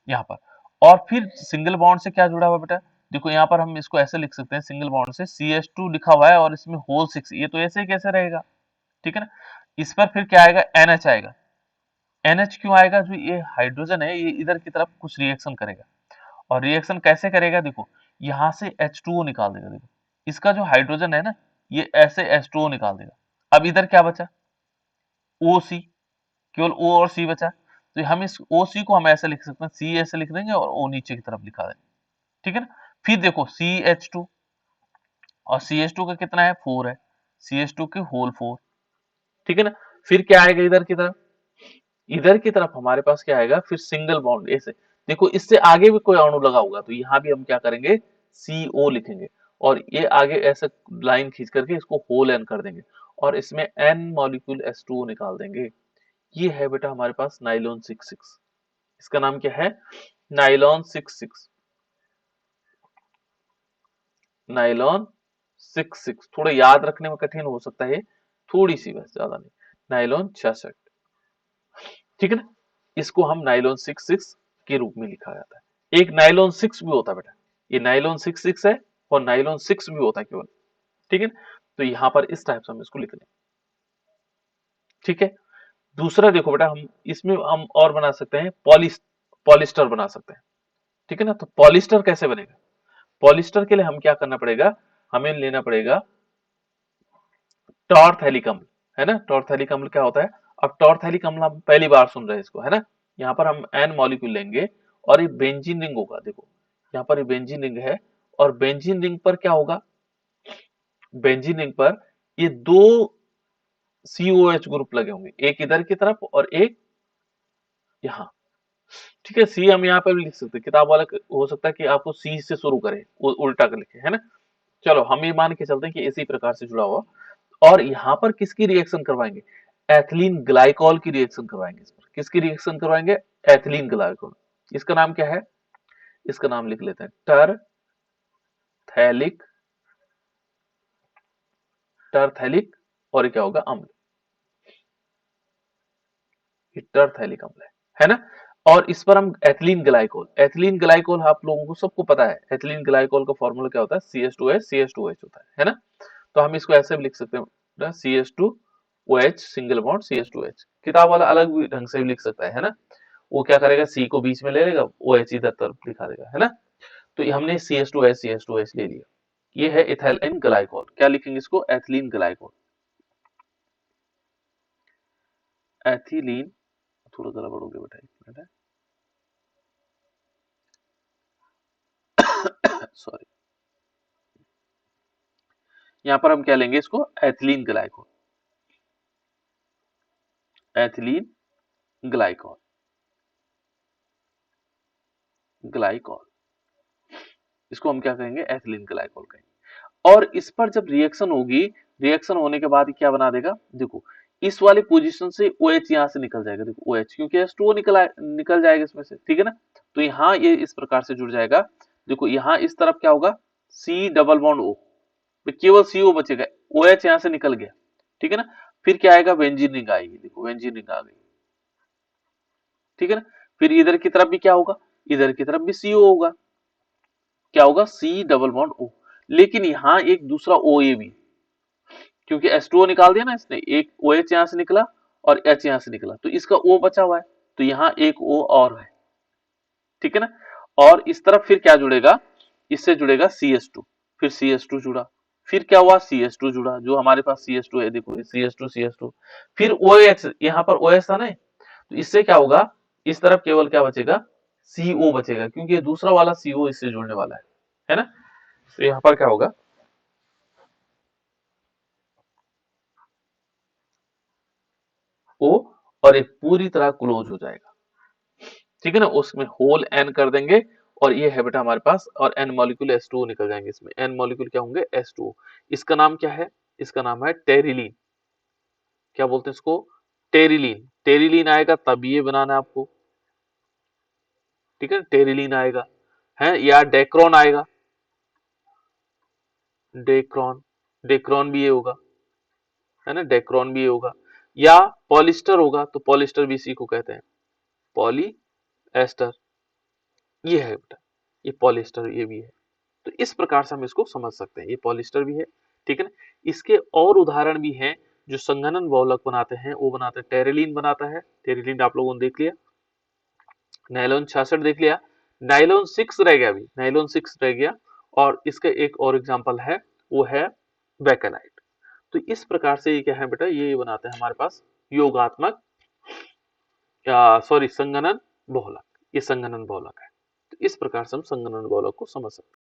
S1: यहाँ पर। और फिर सिंगल बॉन्ड से क्या जुड़ा हुआ बेटा, देखो यहाँ पर हम इसको ऐसे लिख सकते हैं, सिंगल बॉन्ड से CH2 लिखा हुआ है और इसमें होल 6, ये तो ऐसे ही कैसे रहेगा, ठीक है ना। इस पर फिर क्या आएगा, NH आएगा। NH क्यों आएगा, जो ये हाइड्रोजन है ये इधर की तरफ कुछ रिएक्शन करेगा, और रिएक्शन कैसे करेगा, देखो यहाँ से H2O निकाल देगा, देखो इसका जो हाइड्रोजन है ना, ये ऐसे H2O निकाल देगा। अब इधर क्या बचा, OC, केवल O और C बचा। तो हम इस OC को हम ऐसे लिख सकते हैं, C ऐसे लिख देंगे और O नीचे की तरफ लिखा देंगे, ठीक है ना। फिर देखो CH2, और CH2 का कितना है, 4 है, CH2 के होल 4, ठीक है ना। फिर क्या आएगा इधर की तरफ, इधर की तरफ हमारे पास क्या आएगा, फिर सिंगल बॉन्ड ऐसे। देखो इससे आगे भी कोई अणु लगा होगा तो यहाँ भी हम क्या करेंगे, CO लिखेंगे, और ये आगे ऐसे लाइन खींच करके इसको होल N कर देंगे, और इसमें N मॉलिक्यूल H2O निकाल देंगे। ये है बेटा हमारे पास नाइलॉन 66। इसका नाम क्या है, नाइलॉन 66, नाइलॉन 66। थोड़ा याद रखने में कठिन हो सकता है, थोड़ी सी बस, ज्यादा नहीं। नाइलॉन 66, ठीक है ना। इसको हम नाइलॉन 66 के रूप में लिखा जाता है। एक नाइलॉन 6 भी होता है बेटा, ये नाइलॉन 66 है और नाइलॉन 6 भी होता है केवल, ठीक है ना। तो यहाँ पर इस टाइप से हम इसको लिख लें, ठीक है। दूसरा देखो बेटा, हम इसमें हम और बना सकते हैं, पॉलिस्टर बना सकते हैं, ठीक है ना। तो पॉलिस्टर कैसे बनेगा, पॉलिस्टर के लिए हम क्या करना पड़ेगा, हमें लेना पड़ेगा टॉर्थेलिक अम्ल, है ना। टॉर्थेलिक अम्ल क्या होता है, अब टॉर्थेलिक अम्ल हम पहली बार सुन रहे हैं इसको, है ना। यहाँ पर हम N मॉलिक्यूल लेंगे और ये बेंजीन रिंग होगा, देखो यहाँ पर ये बेंजीन रिंग है, और बेंजीन रिंग पर क्या होगा, बेंजीन रिंग पर ये दो COH ग्रुप लगे होंगे, एक इधर की तरफ और एक यहाँ, ठीक है। सी हम यहाँ पर भी लिख सकते हैं, किताब वाला हो सकता है कि आपको C से शुरू करे, उल्टा कर लिखे, है ना। चलो हम ये मान के चलते हैं कि इसी प्रकार से जुड़ा हुआ, और यहाँ पर किसकी रिएक्शन करवाएंगे, एथिलीन ग्लाइकॉल की रिएक्शन करवाएंगे। इस पर किसकी रिएक्शन करवाएंगे, एथिलीन ग्लाइकॉल। इसका नाम क्या है, इसका नाम लिख लेते हैं टरथैलिक, टरथैलिक, और ये क्या होगा, अम्ल, टरथैलिक अम्ल है ना। और इस पर हम एथिलीन ग्लाइकोल, एथिलीन ग्लाइकोल आप लोगों को सबको पता है, एथिलीन ग्लाइकोल का फॉर्मूला क्या होता है, CH2H होता है ना। तो हम इसको ऐसे भी लिख सकते हैं, CH2OH सिंगल बॉन्ड CH2H। किताब वाला अलग भी ढंग से भी लिख सकता है ना। वो क्या करेगा, C को बीच में ले लेगा, OH इधर तरफ लिखा देगा, है ना। तो ये हमने CH2H ले लिया। ये है इथाइलिन ग्लाइकोल, क्या लिखेंगे इसको, एथिलीन ग्लाइकोल, एथिलीन। थोड़ा गड़बड़ हो गया बेटा, एक मिनट है, सॉरी। यहाँ पर हम क्या लेंगे इसको, ethylene glycol, ethylene glycol, glycol, इसको हम क्या कहेंगे, एथिलीन ग्लाइकोल कहेंगे। और इस पर जब रिएक्शन होगी, रिएक्शन होने के बाद क्या बना देगा, देखो इस वाली पोजीशन से OH यहाँ से निकल जाएगा, देखो OH, क्योंकि H2O निकल जाएगा इसमें से, ठीक है ना। तो यहाँ ये इस प्रकार से जुड़ जाएगा। देखो यहाँ इस तरफ क्या होगा, C डबल बॉन्ड O, केवल CO बचेगा, OH यहाँ से निकल गया, ठीक है ना। फिर क्या आएगा, बेंजीन रिंग आएगी, देखो बेंजीन रिंग आ गई, ठीक है ना। फिर इधर की तरफ भी क्या होगा, इधर की तरफ भी CO होगा, क्या होगा, C डबल बॉन्ड O। लेकिन यहाँ एक दूसरा OA भी, क्योंकि H2O निकाल दिया ना इसने, एक OH यहाँ से निकला और H यहाँ से निकला, तो इसका O बचा हुआ है, तो यहाँ एक O और है, ठीक है ना। और इस तरफ फिर क्या जुड़ेगा, इससे जुड़ेगा CH2, फिर CH2 जुड़ा, फिर क्या हुआ, CH2 जुड़ा, जो हमारे पास CH2 है, देखो CH2, फिर OH, यहाँ पर OH था ना, तो इससे क्या होगा, इस तरफ केवल क्या बचेगा, CO बचेगा, क्योंकि ये दूसरा वाला CO इससे जुड़ने वाला है ना। तो यहाँ पर क्या होगा, O, और ये पूरी तरह क्लोज हो जाएगा, ठीक है ना। उसमें होल N कर देंगे, और ये है बेटा हमारे पास, और N मॉलिक्यूल H2O निकल जाएंगे, इसमें N मॉलिक्यूल क्या होंगे, H2O। इसका नाम क्या है, इसका नाम है टेरिलीन, क्या बोलते हैं इसको, टेरिलीन। टेरिलीन आएगा तब ये बनाना है आपको, ठीक है, टेरिलीन आएगा, है, या डेक्रोन आएगा, डेक्रोन, डेक्रोन भी ये होगा, है ना, डेक्रोन भी ये होगा, या पॉलिस्टर होगा, तो पॉलिस्टर भी इसी को कहते हैं, पॉलीएस्टर, ये है बेटा, ये पॉलिस्टर ये भी है। तो इस प्रकार से हम इसको समझ सकते हैं, ये पॉलिस्टर भी है, ठीक है ना। इसके और उदाहरण भी हैं, जो संघनन बहुलक बनाते हैं, वो बनाते हैं, टेरिलीन बनाता है, टेरिलीन आप लोगों ने देख लिया, नाइलॉन 66 देख लिया, नाइलॉन 6 रह गया, अभी नाइलॉन 6 रह गया, और इसका एक और एग्जांपल है वो है वैकेनाइट। तो इस प्रकार से ये क्या है बेटा, ये बनाते हैं हमारे पास योगात्मक संगणन बहुलक, ये संगणन बहुलक है। तो इस प्रकार से हम संगणन बहुलक को समझ सकते हैं।